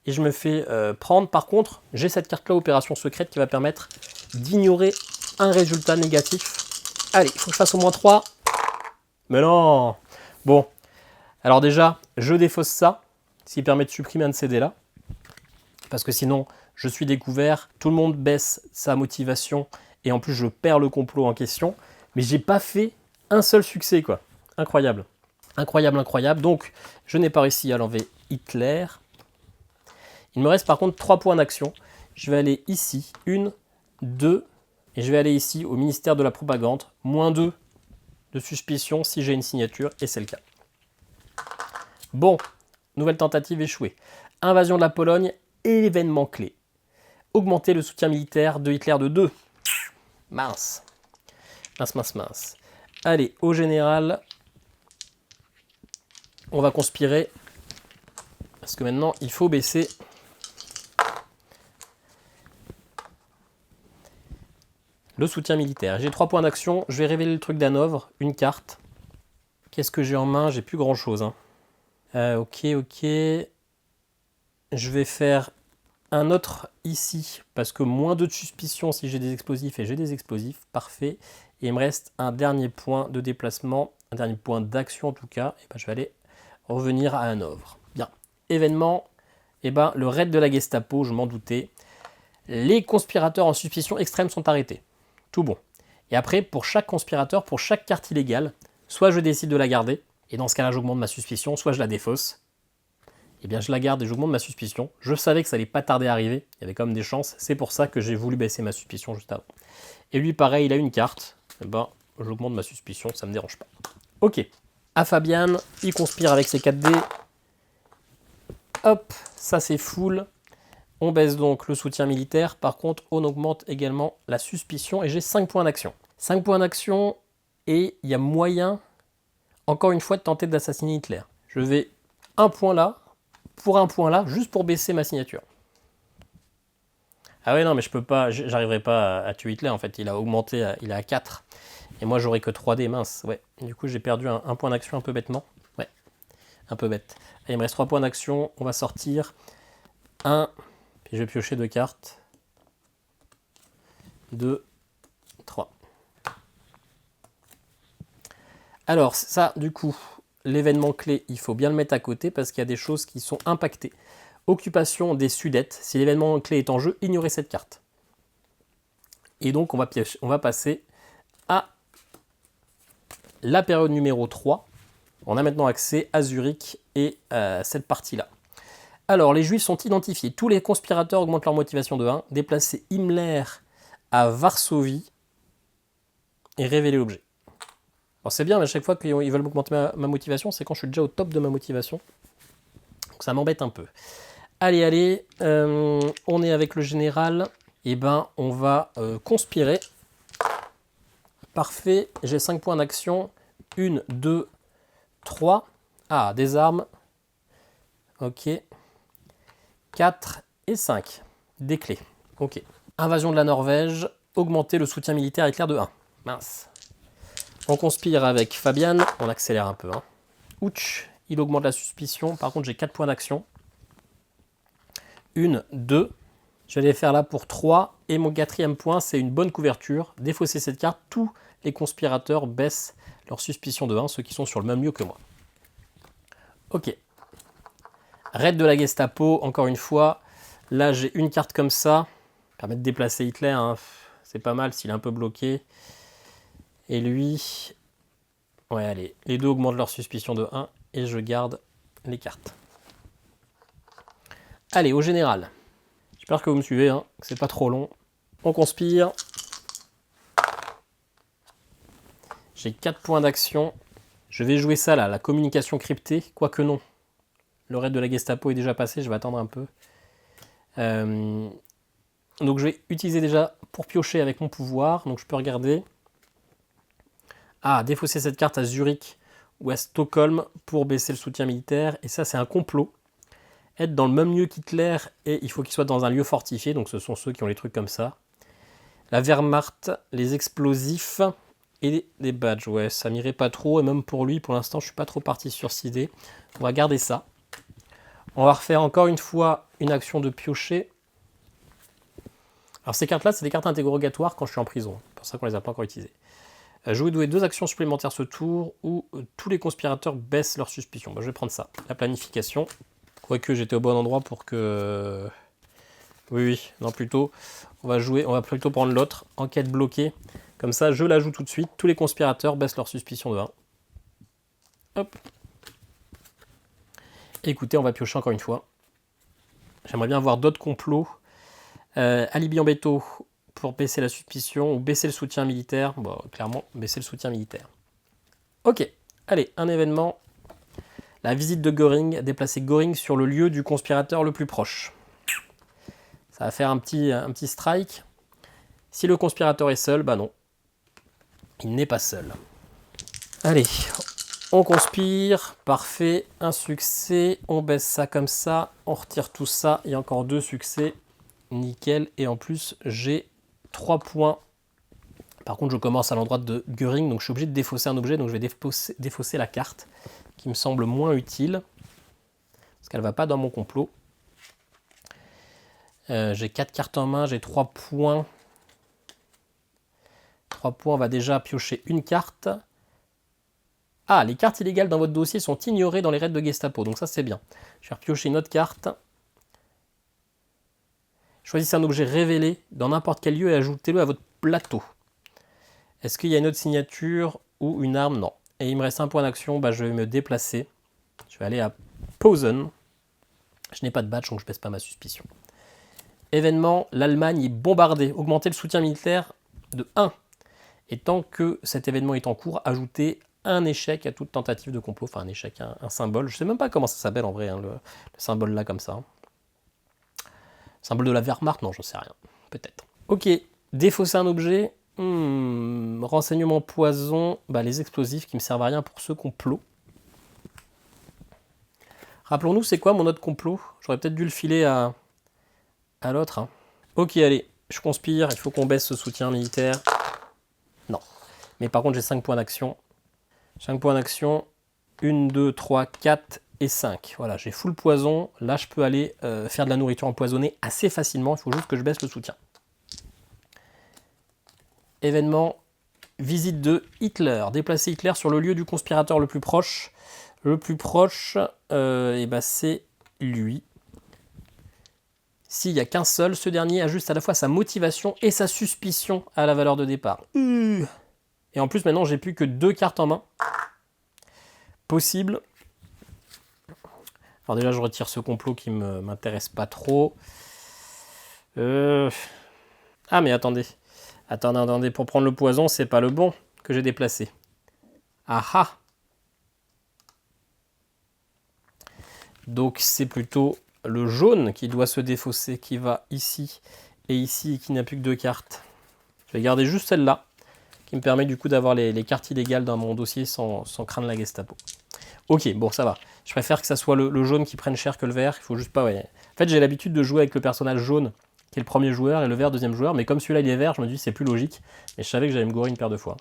Et je me fais prendre. Par contre, j'ai cette carte-là, Opération Secrète, qui va permettre d'ignorer un résultat négatif. Allez, il faut que je fasse au moins 3. Mais non. Bon. Alors déjà, je défausse ça, ce qui permet de supprimer un de ces dés-là. Parce que sinon, je suis découvert, tout le monde baisse sa motivation, et en plus, je perds le complot en question. Mais j'ai pas fait un seul succès, quoi. Incroyable. Incroyable, incroyable. Donc, je n'ai pas réussi à l'enlever Hitler. Il me reste par contre 3 points d'action. Je vais aller ici, 1, 2, et je vais aller ici au ministère de la Propagande, -2 de suspicion si j'ai une signature, et c'est le cas. Bon, nouvelle tentative échouée. Invasion de la Pologne et l'événement clé. Augmenter le soutien militaire de Hitler de 2. Mince. Mince, mince, mince. Allez, au général, on va conspirer, parce que maintenant, il faut baisser le soutien militaire. J'ai 3 points d'action. Je vais révéler le truc d'Hanovre, une carte. Qu'est-ce que j'ai en main? J'ai plus grand-chose. Hein. Ok. Je vais faire un autre ici, parce que -2 de suspicion si j'ai des explosifs, et j'ai des explosifs. Parfait. Et il me reste un dernier point de déplacement, un dernier point d'action en tout cas. Et ben, je vais aller revenir à Hanovre. Bien. Événement, et ben, le raid de la Gestapo, je m'en doutais. Les conspirateurs en suspicion extrême sont arrêtés. Tout bon. Et après, pour chaque conspirateur, pour chaque carte illégale, soit je décide de la garder, et dans ce cas-là, j'augmente ma suspicion, soit je la défausse. Eh bien, je la garde et j'augmente ma suspicion. Je savais que ça allait pas tarder à arriver, il y avait quand même des chances, c'est pour ça que j'ai voulu baisser ma suspicion juste avant. Et lui, pareil, il a une carte, eh ben, j'augmente ma suspicion, ça me dérange pas. Ok. À Fabian, il conspire avec ses 4 dés. Hop, ça c'est full. On baisse donc le soutien militaire. Par contre, on augmente également la suspicion. Et j'ai 5 points d'action. 5 points d'action. Et il y a moyen, encore une fois, de tenter d'assassiner Hitler. Je vais un point là, pour un point là, juste pour baisser ma signature. Ah ouais, non, mais je peux pas, j'arriverai pas à tuer Hitler, en fait. Il a augmenté, il est à 4. Et moi, j'aurai que 3 dés, mince. Ouais. Du coup, j'ai perdu un point d'action un peu bêtement. Ouais, un peu bête. Allez, il me reste 3 points d'action. On va sortir 1... Puis je vais piocher 2 cartes. 2, 3. Alors ça, du coup, l'événement clé, il faut bien le mettre à côté parce qu'il y a des choses qui sont impactées. Occupation des Sudètes. Si l'événement clé est en jeu, ignorez cette carte. Et donc, on va passer à la période numéro 3. On a maintenant accès à Zurich et cette partie-là. Alors, les Juifs sont identifiés. Tous les conspirateurs augmentent leur motivation de 1. Déplacer Himmler à Varsovie et révéler l'objet. Alors, c'est bien, mais à chaque fois qu'ils veulent augmenter ma motivation, c'est quand je suis déjà au top de ma motivation. Donc, ça m'embête un peu. Allez, on est avec le général. Eh ben, on va conspirer. Parfait. J'ai 5 points d'action. 1, 2, 3. Ah, des armes. Ok. 4 et 5. Des clés. Ok. Invasion de la Norvège. Augmenter le soutien militaire à Hitler de 1. Mince. On conspire avec Fabian. On accélère un peu. Hein. Ouch. Il augmente la suspicion. Par contre, j'ai 4 points d'action. 1, 2. Je vais les faire là pour 3. Et mon 4e point, c'est une bonne couverture. Défausser cette carte. Tous les conspirateurs baissent leur suspicion de 1. Ceux qui sont sur le même lieu que moi. Ok. Raid de la Gestapo, encore une fois. Là, j'ai une carte comme ça. Permet de déplacer Hitler. Hein. C'est pas mal s'il est un peu bloqué. Et lui... Ouais, allez. Les deux augmentent leur suspicion de 1. Et je garde les cartes. Allez, au général. J'espère que vous me suivez. Hein, que c'est pas trop long. On conspire. J'ai 4 points d'action. Je vais jouer ça là, la communication cryptée. Quoique non. Le raid de la Gestapo est déjà passé, je vais attendre un peu. Donc je vais utiliser déjà pour piocher avec mon pouvoir. Donc je peux regarder. Ah, défausser cette carte à Zurich ou à Stockholm pour baisser le soutien militaire. Et ça, c'est un complot. Être dans le même lieu qu'Hitler et il faut qu'il soit dans un lieu fortifié. Donc ce sont ceux qui ont les trucs comme ça. La Wehrmacht, les explosifs. et des badges. Ouais, ça m'irait pas trop, et même pour lui, pour l'instant, je suis pas trop parti sur cette idée. On va garder ça. On va refaire encore une fois une action de piocher. Alors ces cartes-là, c'est des cartes interrogatoires quand je suis en prison. C'est pour ça qu'on les a pas encore utilisées. Jouer 2 actions supplémentaires ce tour où tous les conspirateurs baissent leur suspicion. Bah, je vais prendre ça. La planification. Quoique j'étais au bon endroit pour que... Oui, non plutôt. On va plutôt prendre l'autre. Enquête bloquée. Comme ça, je la joue tout de suite. Tous les conspirateurs baissent leur suspicion de 1. Hop. Écoutez, on va piocher encore une fois. J'aimerais bien voir d'autres complots. Alibi en béto pour baisser la suspicion ou baisser le soutien militaire. Bon, clairement, baisser le soutien militaire. Ok, allez, un événement. La visite de Göring, déplacer Göring sur le lieu du conspirateur le plus proche. Ça va faire un petit strike. Si le conspirateur est seul, bah non. Il n'est pas seul. Allez, on conspire. Parfait, un succès. On baisse ça comme ça. On retire tout ça. Il y a encore 2 succès. Nickel. Et en plus, j'ai 3 points. Par contre, je commence à l'endroit de Göring, donc je suis obligé de défausser un objet. Donc je vais défausser la carte, qui me semble moins utile. Parce qu'elle ne va pas dans mon complot. J'ai 4 cartes en main, j'ai 3 points. 3 points, on va déjà piocher une carte. Ah, les cartes illégales dans votre dossier sont ignorées dans les raids de Gestapo, donc ça c'est bien. Je vais repiocher une autre carte. Choisissez un objet révélé dans n'importe quel lieu et ajoutez-le à votre plateau. Est-ce qu'il y a une autre signature ou une arme? Non. Et il me reste un point d'action, bah, je vais me déplacer. Je vais aller à Posen. Je n'ai pas de badge, donc je ne baisse pas ma suspicion. Événement, l'Allemagne est bombardée. Augmentez le soutien militaire de 1. Et tant que cet événement est en cours, ajoutez un échec à toute tentative de complot. Enfin, un échec, un symbole. Je ne sais même pas comment ça s'appelle en vrai, hein, le symbole là comme ça. Symbole de la Wehrmacht? Non, j'en sais rien. Peut-être. Ok, défausser un objet. Renseignement poison. Bah, les explosifs qui me servent à rien pour ce complot. Rappelons-nous, c'est quoi mon autre complot? J'aurais peut-être dû le filer à l'autre. Hein. Ok, allez, je conspire. Il faut qu'on baisse ce soutien militaire. Non. Mais par contre, j'ai 5 points d'action. 5 points d'action. 1, 2, 3, 4 et 5. Voilà, j'ai full poison. Là, je peux aller faire de la nourriture empoisonnée assez facilement. Il faut juste que je baisse le soutien. Événement, visite de Hitler. Déplacer Hitler sur le lieu du conspirateur le plus proche. Le plus proche, et bah, c'est lui. S'il n'y a qu'un seul, ce dernier ajuste à la fois sa motivation et sa suspicion à la valeur de départ. Et en plus, maintenant, j'ai plus que 2 cartes en main. Possible. Alors déjà, je retire ce complot qui ne m'intéresse pas trop. Ah, mais attendez. Attendez. Pour prendre le poison, c'est pas le bon que j'ai déplacé. Ah ah. Donc, c'est plutôt le jaune qui doit se défausser, qui va ici et ici, qui n'a plus que 2 cartes. Je vais garder juste celle-là, qui me permet du coup d'avoir les cartes illégales dans mon dossier sans craindre la Gestapo. Ok, bon, ça va. Je préfère que ça soit le jaune qui prenne cher que le vert. Il faut juste pas... Ouais. En fait, j'ai l'habitude de jouer avec le personnage jaune, qui est le premier joueur, et le vert, deuxième joueur. Mais comme celui-là, il est vert, je me dis c'est plus logique. Et je savais que j'allais me gourer une paire de fois.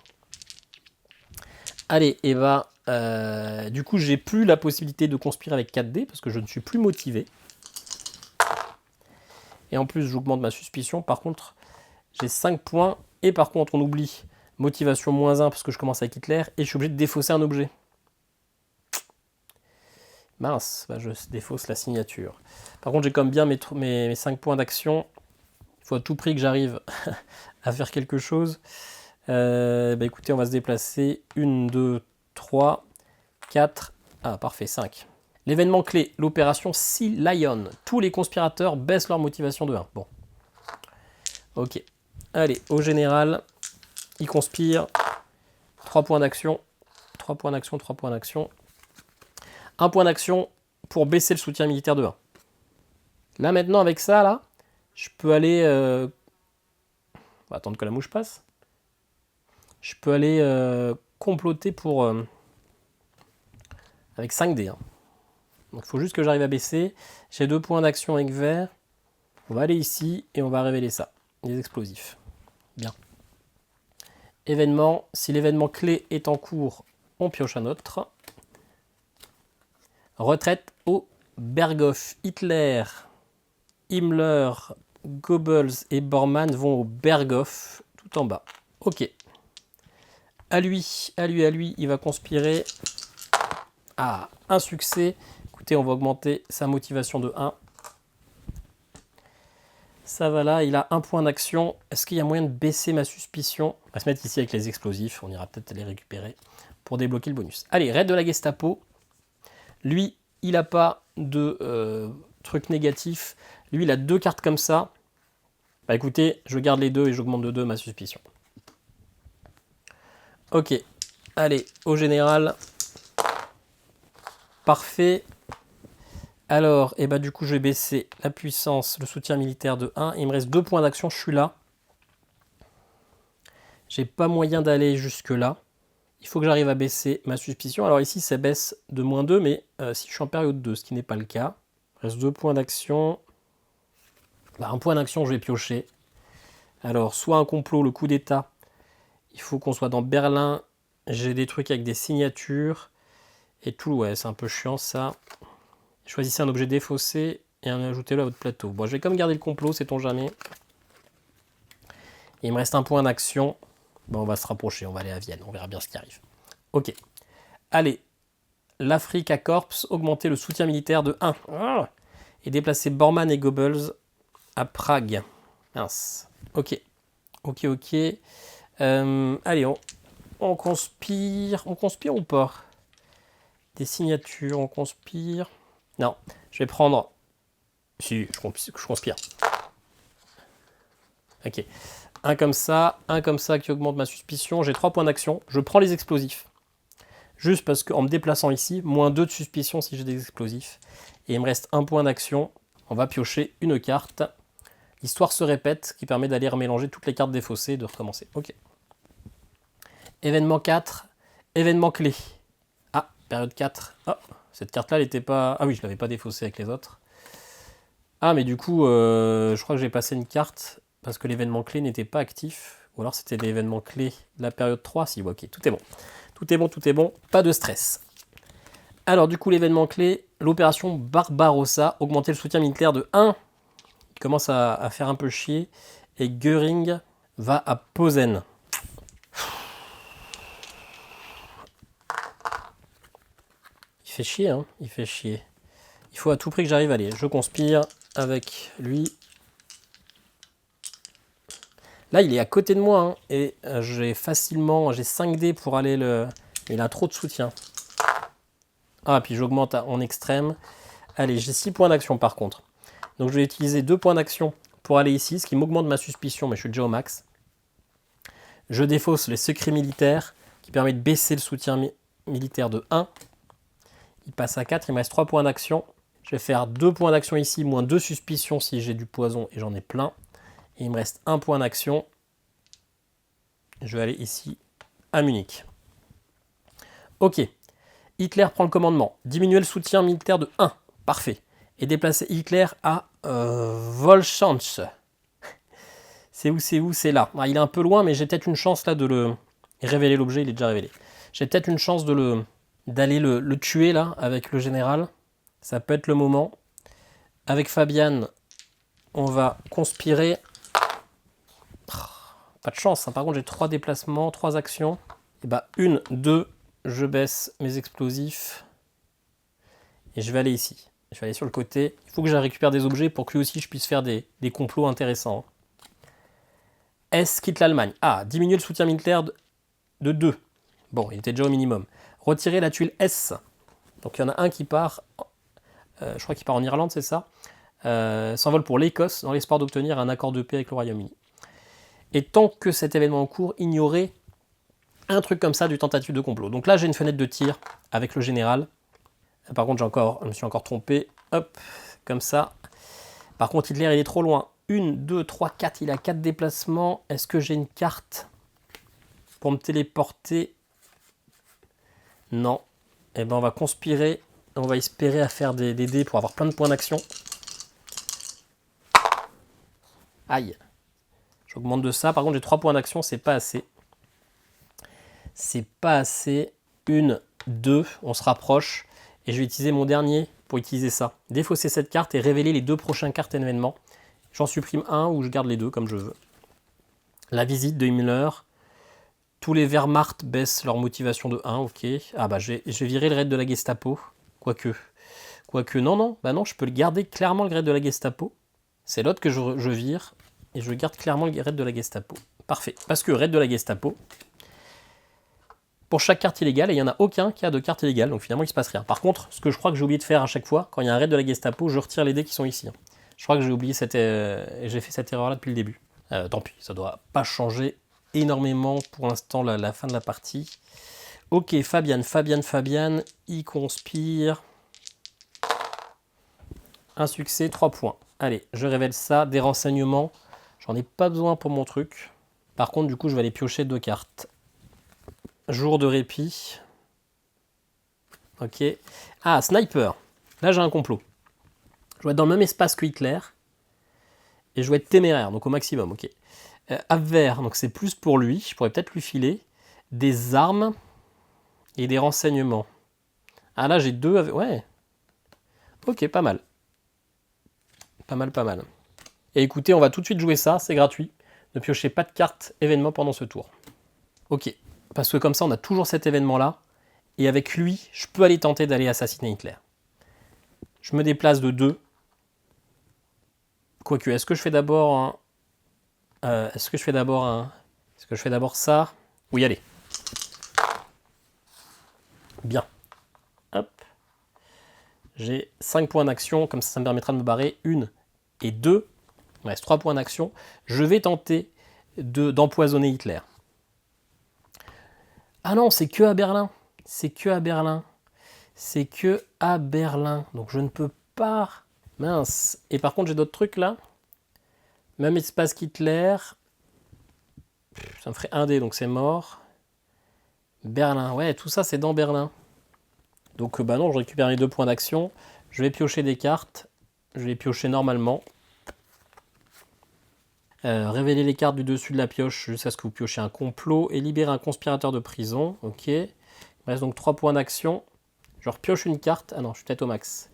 Allez, et bah... du coup, j'ai plus la possibilité de conspirer avec 4D, parce que je ne suis plus motivé. Et en plus, j'augmente ma suspicion. Par contre, j'ai 5 points. Et par contre, on oublie motivation moins 1, parce que je commence avec Hitler. Et je suis obligé de défausser un objet. Mince, bah je défausse la signature. Par contre, j'ai quand même bien mes 5 points d'action. Il faut à tout prix que j'arrive à faire quelque chose. Bah écoutez, on va se déplacer. 1, 2, 3, 4. Ah, parfait, 5. L'événement clé, l'opération Sea Lion. Tous les conspirateurs baissent leur motivation de 1. Bon. Ok. Allez, au général, il conspire. 3 points d'action. 3 points d'action, 3 points d'action. 1 point d'action pour baisser le soutien militaire de 1. Là maintenant avec ça, là, je peux aller... On va attendre que la mouche passe. Je peux aller comploter pour... avec 5D. Hein. Donc il faut juste que j'arrive à baisser. J'ai 2 points d'action avec vert. On va aller ici et on va révéler ça. Les explosifs. Bien. Événement, si l'événement clé est en cours, on pioche un autre. Retraite au Berghof. Hitler, Himmler, Goebbels et Bormann vont au Berghof, tout en bas. Ok. À lui, il va conspirer. Ah, un succès. Écoutez, on va augmenter sa motivation de 1. Ça va là, il a 1 point d'action. Est-ce qu'il y a moyen de baisser ma suspicion? On va se mettre ici avec les explosifs, on ira peut-être les récupérer pour débloquer le bonus. Allez, raid de la Gestapo. Lui, il n'a pas de truc négatif. Lui, il a 2 cartes comme ça. Bah écoutez, je garde les 2 et j'augmente de 2 ma suspicion. Ok, allez, au général. Parfait. Alors, et bah du coup, je vais baisser la puissance, le soutien militaire de 1. Il me reste 2 points d'action, je suis là. J'ai pas moyen d'aller jusque là. Il faut que j'arrive à baisser ma suspicion. Alors ici, ça baisse de -2, mais si je suis en période 2, ce qui n'est pas le cas. Il reste 2 points d'action. Bah, 1 point d'action, je vais piocher. Alors, soit un complot, le coup d'état. Il faut qu'on soit dans Berlin. J'ai des trucs avec des signatures. Et tout, ouais, c'est un peu chiant ça. Choisissez un objet défaussé et ajoutez-le à votre plateau. Bon, je vais quand même garder le complot, sait-on jamais. Il me reste 1 point d'action. Bon, on va se rapprocher, on va aller à Vienne, on verra bien ce qui arrive. Ok. Allez, l'Afrique à Corps, augmenter le soutien militaire de 1. Et déplacer Bormann et Goebbels à Prague. Mince. Ok. Ok. Allez, on conspire. On conspire ou pas? Des signatures, on conspire. Non, je vais prendre... Si, je conspire. Ok. Un comme ça qui augmente ma suspicion. J'ai 3 points d'action. Je prends les explosifs. Juste parce qu'en me déplaçant ici, -2 de suspicion si j'ai des explosifs. Et il me reste 1 point d'action. On va piocher une carte. L'histoire se répète, qui permet d'aller remélanger toutes les cartes défaussées et de recommencer. Ok. Événement 4. Événement clé. Ah, période 4. Oh, cette carte-là, elle n'était pas... Ah oui, je ne l'avais pas défaussée avec les autres. Ah, mais du coup, je crois que j'ai passé une carte parce que l'événement clé n'était pas actif. Ou alors c'était l'événement clé de la période 3. Si, ok, tout est bon. Tout est bon, pas de stress. Alors du coup, l'événement clé, l'opération Barbarossa, augmenter le soutien militaire de 1. Il commence à faire un peu chier. Et Göring va à Posen. Il fait chier, hein, il fait chier. Il faut à tout prix que j'arrive à aller. Je conspire avec lui. Là, il est à côté de moi, hein, et j'ai 5 dés pour aller le... Il a trop de soutien. Ah, puis j'augmente en extrême. Allez, j'ai 6 points d'action par contre. Donc je vais utiliser 2 points d'action pour aller ici, ce qui m'augmente ma suspicion, mais je suis déjà au max. Je défausse les secrets militaires, qui permet de baisser le soutien militaire de 1. Il passe à 4, il me reste 3 points d'action. Je vais faire 2 points d'action ici, moins 2 suspicions si j'ai du poison, et j'en ai plein. Et il me reste 1 point d'action. Je vais aller ici, à Munich. Ok. Hitler prend le commandement. Diminuer le soutien militaire de 1. Parfait. Et déplacer Hitler à Volchansk. C'est où? C'est là. Ah, il est un peu loin, mais j'ai peut-être une chance là de le... Révéler l'objet, il est déjà révélé. J'ai peut-être une chance d'aller le tuer là, avec le général. Ça peut être le moment. Avec Fabian, on va conspirer. Pas de chance, hein. Par contre j'ai 3 déplacements, 3 actions. Et bah 1, 2, je baisse mes explosifs. Et je vais aller ici. Je vais aller sur le côté. Il faut que je récupère des objets pour que lui aussi je puisse faire des complots intéressants. S quitte l'Allemagne. Ah, diminuer le soutien militaire de 2. Bon, il était déjà au minimum. Retirer la tuile S. Donc il y en a un qui part, je crois qu'il part en Irlande, c'est ça. S'envole pour l'Écosse dans l'espoir d'obtenir un accord de paix avec le Royaume-Uni. Et tant que cet événement en cours, ignorer un truc comme ça du tentative de complot. Donc là, j'ai une fenêtre de tir avec le général. Par contre, je me suis encore trompé. Hop, comme ça. Par contre, Hitler, il est trop loin. 1, 2, 3, 4. Il a 4 déplacements. Est-ce que j'ai une carte pour me téléporter? Non. Eh ben, on va conspirer. On va espérer à faire des dés pour avoir plein de points d'action. Aïe. J'augmente de ça. Par contre, j'ai 3 points d'action. C'est pas assez. C'est pas assez. 1, 2, on se rapproche. Et je vais utiliser mon dernier pour utiliser ça. Défausser cette carte et révéler les 2 prochaines cartes événements. J'en supprime un ou je garde les 2 comme je veux. La visite de Himmler. Tous les Wehrmacht baissent leur motivation de 1, ok. Ah bah je vais virer le raid de la Gestapo. Quoique, non, bah non, je peux le garder clairement le raid de la Gestapo. C'est l'autre que je vire. Et je garde clairement le raid de la Gestapo. Parfait, parce que raid de la Gestapo, pour chaque carte illégale, et il n'y en a aucun qui a de carte illégale, donc finalement il ne se passe rien. Par contre, ce que je crois que j'ai oublié de faire à chaque fois, quand il y a un raid de la Gestapo, je retire les dés qui sont ici. Je crois que j'ai oublié j'ai fait cette erreur-là depuis le début. Tant pis, ça ne doit pas changer énormément pour l'instant la fin de la partie. Ok, Fabian, il conspire. Un succès, 3 points. Allez, je révèle ça, des renseignements. J'en ai pas besoin pour mon truc. Par contre, du coup, je vais aller piocher 2 cartes. Jour de répit. Ok. Ah, sniper. Là, j'ai un complot. Je dois être dans le même espace que Hitler. Et je dois être téméraire, donc au maximum, ok. Abwehr, donc c'est plus pour lui. Je pourrais peut-être lui filer des armes et des renseignements. Ah, là, j'ai 2... Ouais. Ok, pas mal. Pas mal. Et écoutez, on va tout de suite jouer ça, c'est gratuit. Ne piochez pas de carte événement pendant ce tour. Ok. Parce que comme ça, on a toujours cet événement-là. Et avec lui, je peux aller tenter d'aller assassiner Hitler. Je me déplace de 2. Quoique, est-ce que je fais d'abord un... Est-ce que je fais d'abord ça? Oui, allez. Bien. Hop. J'ai 5 points d'action, comme ça me permettra de me barrer. 1 et 2. Il me reste 3 points d'action. Je vais tenter d'empoisonner Hitler. Ah non, c'est que à Berlin. C'est que à Berlin. Donc je ne peux pas... Mince. Et par contre, j'ai d'autres trucs là. Même espace qu'Hitler. Ça me ferait 1 dé, donc c'est mort. Berlin. Ouais, tout ça, c'est dans Berlin. Donc bah non, je récupère les 2 points d'action. Je vais piocher des cartes. Je vais piocher normalement. Révéler les cartes du dessus de la pioche jusqu'à ce que vous piochez un complot et libérer un conspirateur de prison. Ok. Il me reste donc 3 points d'action. Je repioche une carte. Ah non, je suis peut-être au max.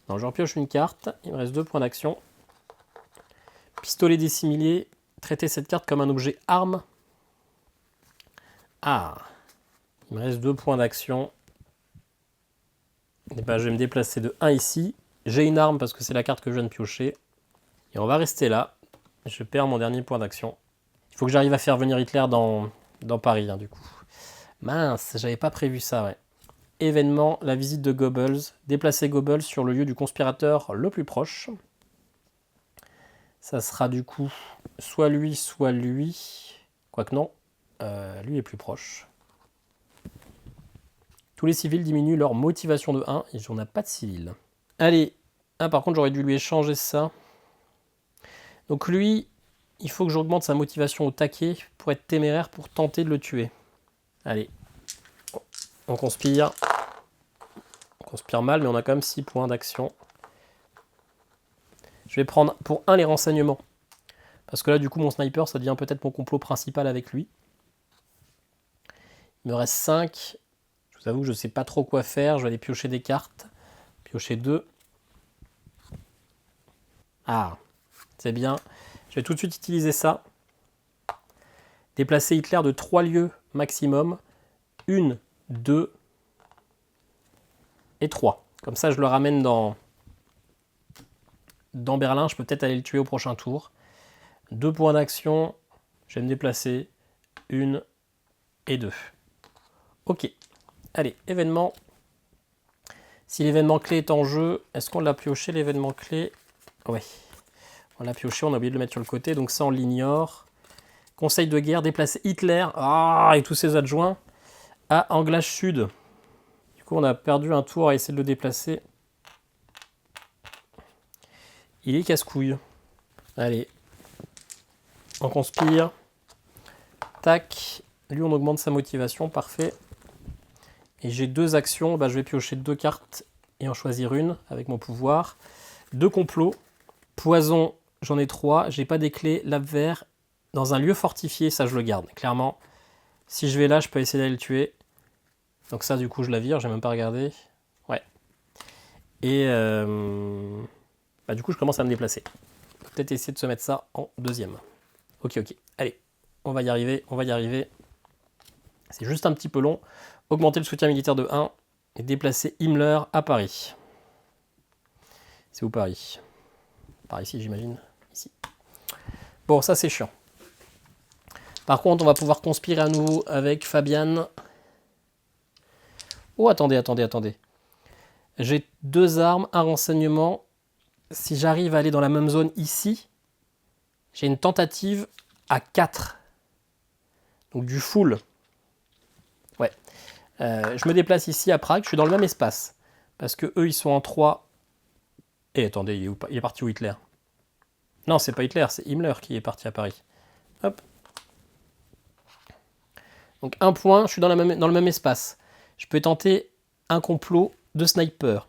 Non, je repioche une carte. Il me reste 2 points d'action. Pistolet dissimulé. Traiter cette carte comme un objet arme. Ah. Il me reste 2 points d'action. Et ben, je vais me déplacer de 1 ici. J'ai une arme parce que c'est la carte que je viens de piocher. Et on va rester là. Je perds mon dernier point d'action. Il faut que j'arrive à faire venir Hitler dans Paris, hein, du coup. Mince, j'avais pas prévu ça, ouais. Événement, la visite de Goebbels. Déplacer Goebbels sur le lieu du conspirateur le plus proche. Ça sera du coup soit lui, soit lui. Quoique non, lui est plus proche. Tous les civils diminuent leur motivation de 1 et on n'a pas de civils. Allez, ah par contre j'aurais dû lui échanger ça. Donc lui, il faut que j'augmente sa motivation au taquet pour être téméraire pour tenter de le tuer. Allez, on conspire. On conspire mal, mais on a quand même 6 points d'action. Je vais prendre pour 1 les renseignements. Parce que là, du coup, mon sniper, ça devient peut-être mon complot principal avec lui. Il me reste 5. Je vous avoue que je ne sais pas trop quoi faire. Je vais aller piocher des cartes. Piocher 2. Ah, c'est bien. Je vais tout de suite utiliser ça. Déplacer Hitler de 3 lieux maximum. 1, 2 et 3. Comme ça, je le ramène dans Berlin. Je peux peut-être aller le tuer au prochain tour. 2 points d'action. Je vais me déplacer. 1 et 2. Ok. Allez, événement. Si l'événement clé est en jeu, est-ce qu'on l'a pioché l'événement clé? Oui. On l'a pioché, on a oublié de le mettre sur le côté, donc ça on l'ignore. Conseil de guerre, déplacer Hitler et tous ses adjoints à Anglage Sud. Du coup, on a perdu un tour à essayer de le déplacer. Il est casse-couille. Allez. On conspire. Tac. Lui, on augmente sa motivation. Parfait. Et j'ai 2 actions. Bah, je vais piocher 2 cartes et en choisir une avec mon pouvoir. 2 complots. Poison, j'en ai 3. J'ai pas des clés. L'Abwehr. Dans un lieu fortifié, ça je le garde. Clairement, Si je vais là, je peux essayer d'aller le tuer. Donc ça, du coup, je la vire, j'ai même pas regardé. Ouais. Et bah, du coup, je commence à me déplacer. Peut-être essayer de se mettre ça en deuxième. Ok, ok. Allez, on va y arriver, on va y arriver. C'est juste un petit peu long. Augmenter le soutien militaire de 1 et déplacer Himmler à Paris. C'est où Paris? Par ici, j'imagine. Ici. Bon, ça c'est chiant. Par contre, on va pouvoir conspirer à nouveau avec Fabian. Oh, attendez, attendez, attendez. J'ai 2 armes, un renseignement. Si j'arrive à aller dans la même zone ici, j'ai une tentative à 4. Donc du full. Ouais. Je me déplace ici à Prague, je suis dans le même espace. Parce que eux, ils sont en 3. Et attendez, il est parti où Hitler? Non, c'est pas Hitler, c'est Himmler qui est parti à Paris. Hop. Donc un point, je suis dans le même espace. Je peux tenter un complot de sniper.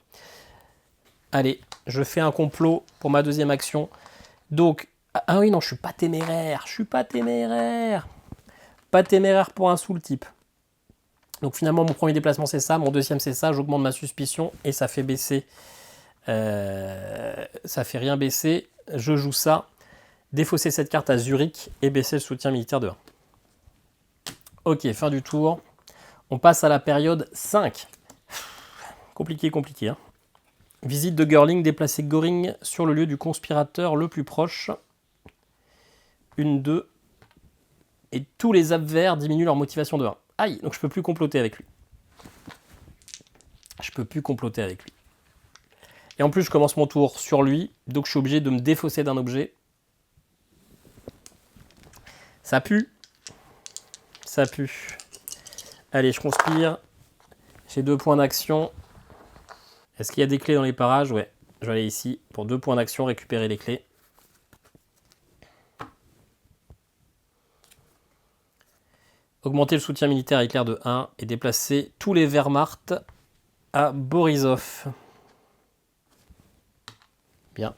Allez, je fais un complot pour ma deuxième action. Donc, ah oui, non, je suis pas téméraire. Je suis pas téméraire. Pas téméraire pour un sous le type. Donc finalement, mon premier déplacement, c'est ça. Mon deuxième, c'est ça. J'augmente ma suspicion et ça fait baisser. Ça fait rien baisser. Je joue ça. Défausser cette carte à Zurich et baisser le soutien militaire de 1. Ok, fin du tour. On passe à la période 5. Compliqué, compliqué. Hein. Visite de Görling, déplacer Göring sur le lieu du conspirateur le plus proche. 1, 2. Et tous les Abwehr diminuent leur motivation de 1. Aïe, donc je peux plus comploter avec lui. Je peux plus comploter avec lui. Et en plus, je commence mon tour sur lui, donc je suis obligé de me défausser d'un objet. Ça pue. Ça pue. Allez, je conspire. J'ai 2 points d'action. Est-ce qu'il y a des clés dans les parages? Ouais. Je vais aller ici pour 2 points d'action, récupérer les clés. Augmenter le soutien militaire à Hitler de 1 et déplacer tous les Wehrmacht à Borisov. Bien.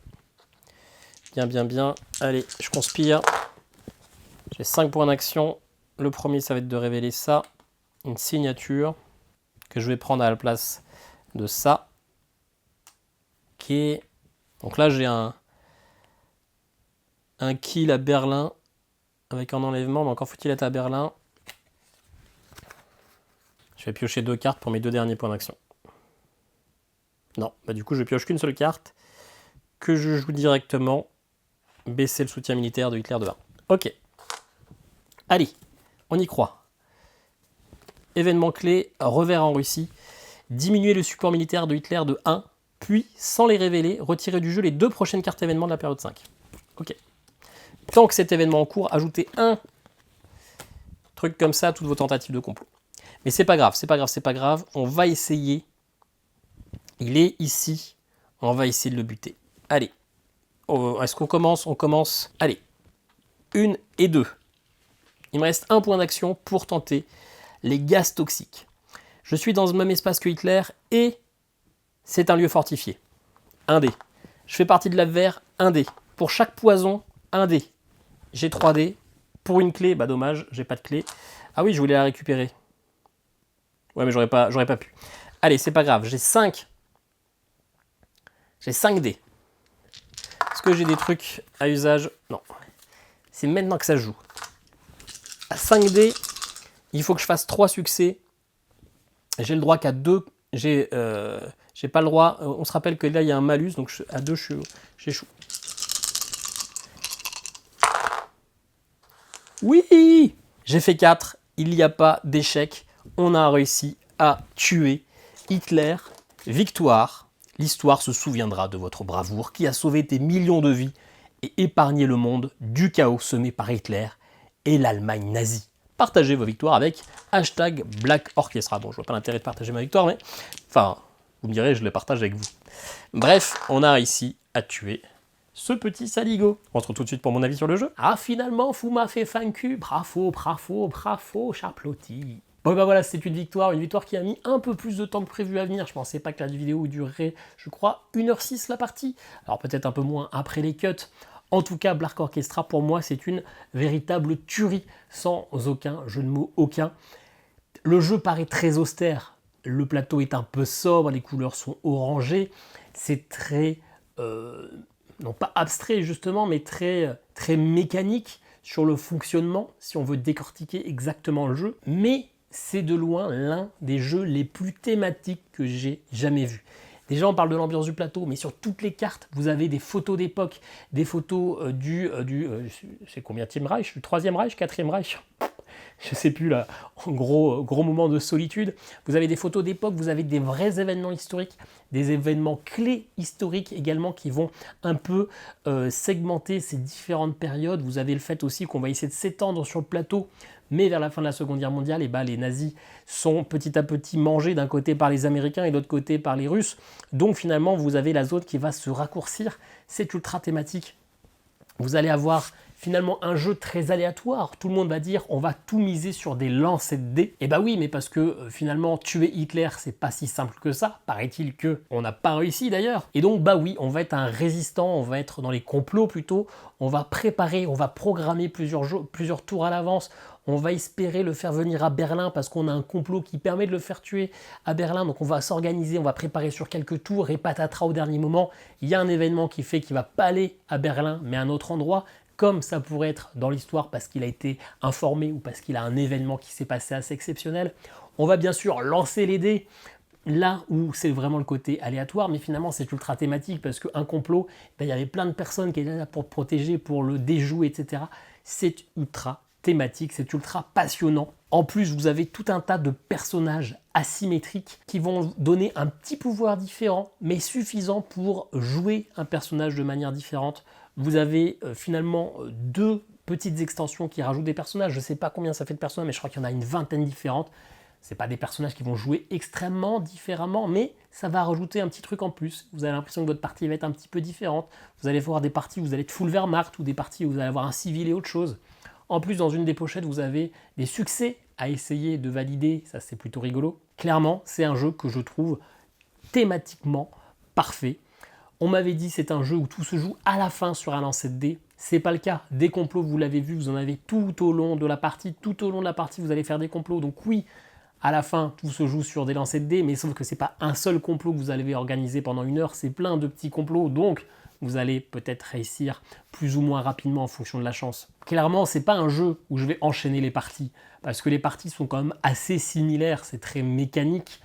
Bien, bien, bien. Allez, je conspire. J'ai 5 points d'action. Le premier, ça va être de révéler ça. Une signature que je vais prendre à la place de ça. Ok. Donc là, j'ai un kill à Berlin avec un enlèvement. Mais encore faut-il être à Berlin. Je vais piocher 2 cartes pour mes 2 derniers points d'action. Non, bah du coup, je pioche qu'une seule carte que je joue directement. Baisser le soutien militaire de Hitler de 1. Ok. Allez, on y croit. Événement clé, revers en Russie. Diminuer le support militaire de Hitler de 1, puis, sans les révéler, retirer du jeu les 2 prochaines cartes événements de la période 5. Ok. Tant que cet événement en cours, ajoutez un truc comme ça à toutes vos tentatives de complot. Mais c'est pas grave, c'est pas grave, c'est pas grave. On va essayer. Il est ici. On va essayer de le buter. Allez. Est-ce qu'on commence? On commence. Allez. 1 et 2. Il me reste 1 point d'action pour tenter les gaz toxiques. Je suis dans le même espace que Hitler et c'est un lieu fortifié. 1 dé. Je fais partie de l'Abwehr, 1 dé. Pour chaque poison, 1 dé. J'ai 3 dés. Pour une clé, bah dommage, j'ai pas de clé. Ah oui, je voulais la récupérer. Ouais, mais j'aurais pas pu. Allez, c'est pas grave, j'ai 5. J'ai 5 dés. Est-ce que j'ai des trucs à usage? Non. C'est maintenant que ça se joue. À 5 dés, il faut que je fasse 3 succès. J'ai le droit qu'à 2. J'ai pas le droit. On se rappelle que là, il y a un malus. Donc à 2, j'échoue. Oui! J'ai fait 4. Il n'y a pas d'échec. On a réussi à tuer Hitler. Victoire. L'histoire se souviendra de votre bravoure qui a sauvé des millions de vies et épargné le monde du chaos semé par Hitler et l'Allemagne nazie. Partagez vos victoires avec #Black Orchestra. Bon, je vois pas l'intérêt de partager ma victoire, mais enfin, vous me direz, je les partage avec vous. Bref, on a réussi à tuer ce petit saligo. On se retrouve tout de suite pour mon avis sur le jeu. Ah, finalement, vous m'avez vaincu. Bravo, bravo, bravo, j'applaudis. Bon, bah voilà, c'est une victoire qui a mis un peu plus de temps que prévu à venir. Je pensais pas que la vidéo durerait, je crois, 1h06 la partie. Alors peut-être un peu moins après les cuts. En tout cas, Black Orchestra, pour moi, c'est une véritable tuerie, sans aucun jeu de mots aucun. Le jeu paraît très austère, le plateau est un peu sobre, les couleurs sont orangées, c'est très, non pas abstrait justement, mais très, très mécanique sur le fonctionnement, si on veut décortiquer exactement le jeu. Mais c'est de loin l'un des jeux les plus thématiques que j'ai jamais vu. Déjà, on parle de l'ambiance du plateau, mais sur toutes les cartes, vous avez des photos d'époque, des photos c'est combienième Reich, le 3e Reich, 4e Reich, je sais plus là, en gros moment de solitude. Vous avez des photos d'époque, vous avez des vrais événements historiques, des événements clés historiques également qui vont un peu segmenter ces différentes périodes. Vous avez le fait aussi qu'on va essayer de s'étendre sur le plateau, mais vers la fin de la Seconde Guerre mondiale, les nazis sont petit à petit mangés d'un côté par les Américains et de l'autre côté par les Russes. Donc finalement, vous avez la zone qui va se raccourcir. C'est ultra thématique. Vous allez avoir finalement un jeu très aléatoire. Tout le monde va dire on va tout miser sur des lancers de dés. Et bah oui, mais parce que finalement tuer Hitler, c'est pas si simple que ça. Paraît-il que on n'a pas réussi d'ailleurs. Et donc bah oui, on va être un résistant, on va être dans les complots plutôt. On va préparer, on va programmer plusieurs tours à l'avance. On va espérer le faire venir à Berlin parce qu'on a un complot qui permet de le faire tuer à Berlin. Donc on va s'organiser, on va préparer sur quelques tours et patatras au dernier moment. Il y a un événement qui fait qu'il ne va pas aller à Berlin mais à un autre endroit, comme ça pourrait être dans l'histoire parce qu'il a été informé ou parce qu'il a un événement qui s'est passé assez exceptionnel. On va bien sûr lancer les dés là où c'est vraiment le côté aléatoire, mais finalement c'est ultra thématique parce qu'un complot, il y avait plein de personnes qui étaient là pour te protéger, pour le déjouer, etc. C'est ultra thématique, c'est ultra passionnant. En plus, vous avez tout un tas de personnages asymétriques qui vont donner un petit pouvoir différent, mais suffisant pour jouer un personnage de manière différente. Vous avez finalement 2 petites extensions qui rajoutent des personnages. Je ne sais pas combien ça fait de personnages, mais je crois qu'il y en a une vingtaine différentes. Ce n'est pas des personnages qui vont jouer extrêmement différemment, mais ça va rajouter un petit truc en plus. Vous avez l'impression que votre partie va être un petit peu différente. Vous allez voir des parties où vous allez être full Wehrmacht ou des parties où vous allez avoir un civil et autre chose. En plus, dans une des pochettes, vous avez des succès à essayer de valider. Ça, c'est plutôt rigolo. Clairement, c'est un jeu que je trouve thématiquement parfait. On m'avait dit c'est un jeu où tout se joue à la fin sur un lancer de dés. C'est pas le cas. Des complots, vous l'avez vu, vous en avez tout au long de la partie. Tout au long de la partie, vous allez faire des complots. Donc oui, à la fin, tout se joue sur des lancers de dés, mais sauf que c'est pas un seul complot que vous allez organiser pendant 1 heure, c'est plein de petits complots. Donc vous allez peut-être réussir plus ou moins rapidement en fonction de la chance. Clairement, c'est pas un jeu où je vais enchaîner les parties, parce que les parties sont quand même assez similaires, c'est très mécanique,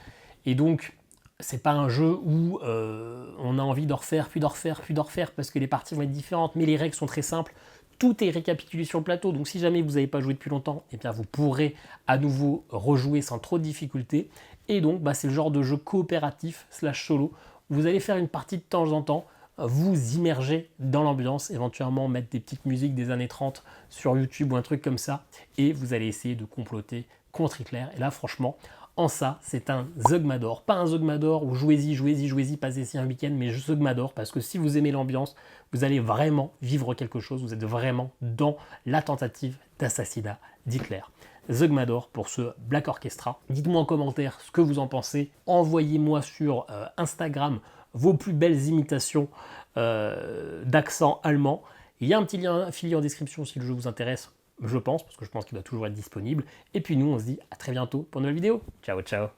et donc c'est pas un jeu où on a envie d'en refaire, puis d'en refaire, puis d'en refaire, parce que les parties vont être différentes, mais les règles sont très simples. Tout est récapitulé sur le plateau, donc si jamais vous n'avez pas joué depuis longtemps, eh bien vous pourrez à nouveau rejouer sans trop de difficultés. Et donc c'est le genre de jeu coopératif / solo. Vous allez faire une partie de temps en temps, vous immerger dans l'ambiance, éventuellement mettre des petites musiques des années 30 sur YouTube ou un truc comme ça, et vous allez essayer de comploter contre Hitler. Et là franchement, en ça, c'est un Zugmador. Pas un Zugmador où jouez-y, passez-y un week-end, mais Zugmador, parce que si vous aimez l'ambiance, vous allez vraiment vivre quelque chose, vous êtes vraiment dans la tentative d'assassinat d'Hitler. Zugmador pour ce Black Orchestra. Dites-moi en commentaire ce que vous en pensez. Envoyez-moi sur Instagram vos plus belles imitations d'accent allemand. Il y a un petit lien affilié en description si le jeu vous intéresse, je pense, parce que je pense qu'il doit toujours être disponible. Et puis nous, on se dit à très bientôt pour une nouvelle vidéo. Ciao, ciao.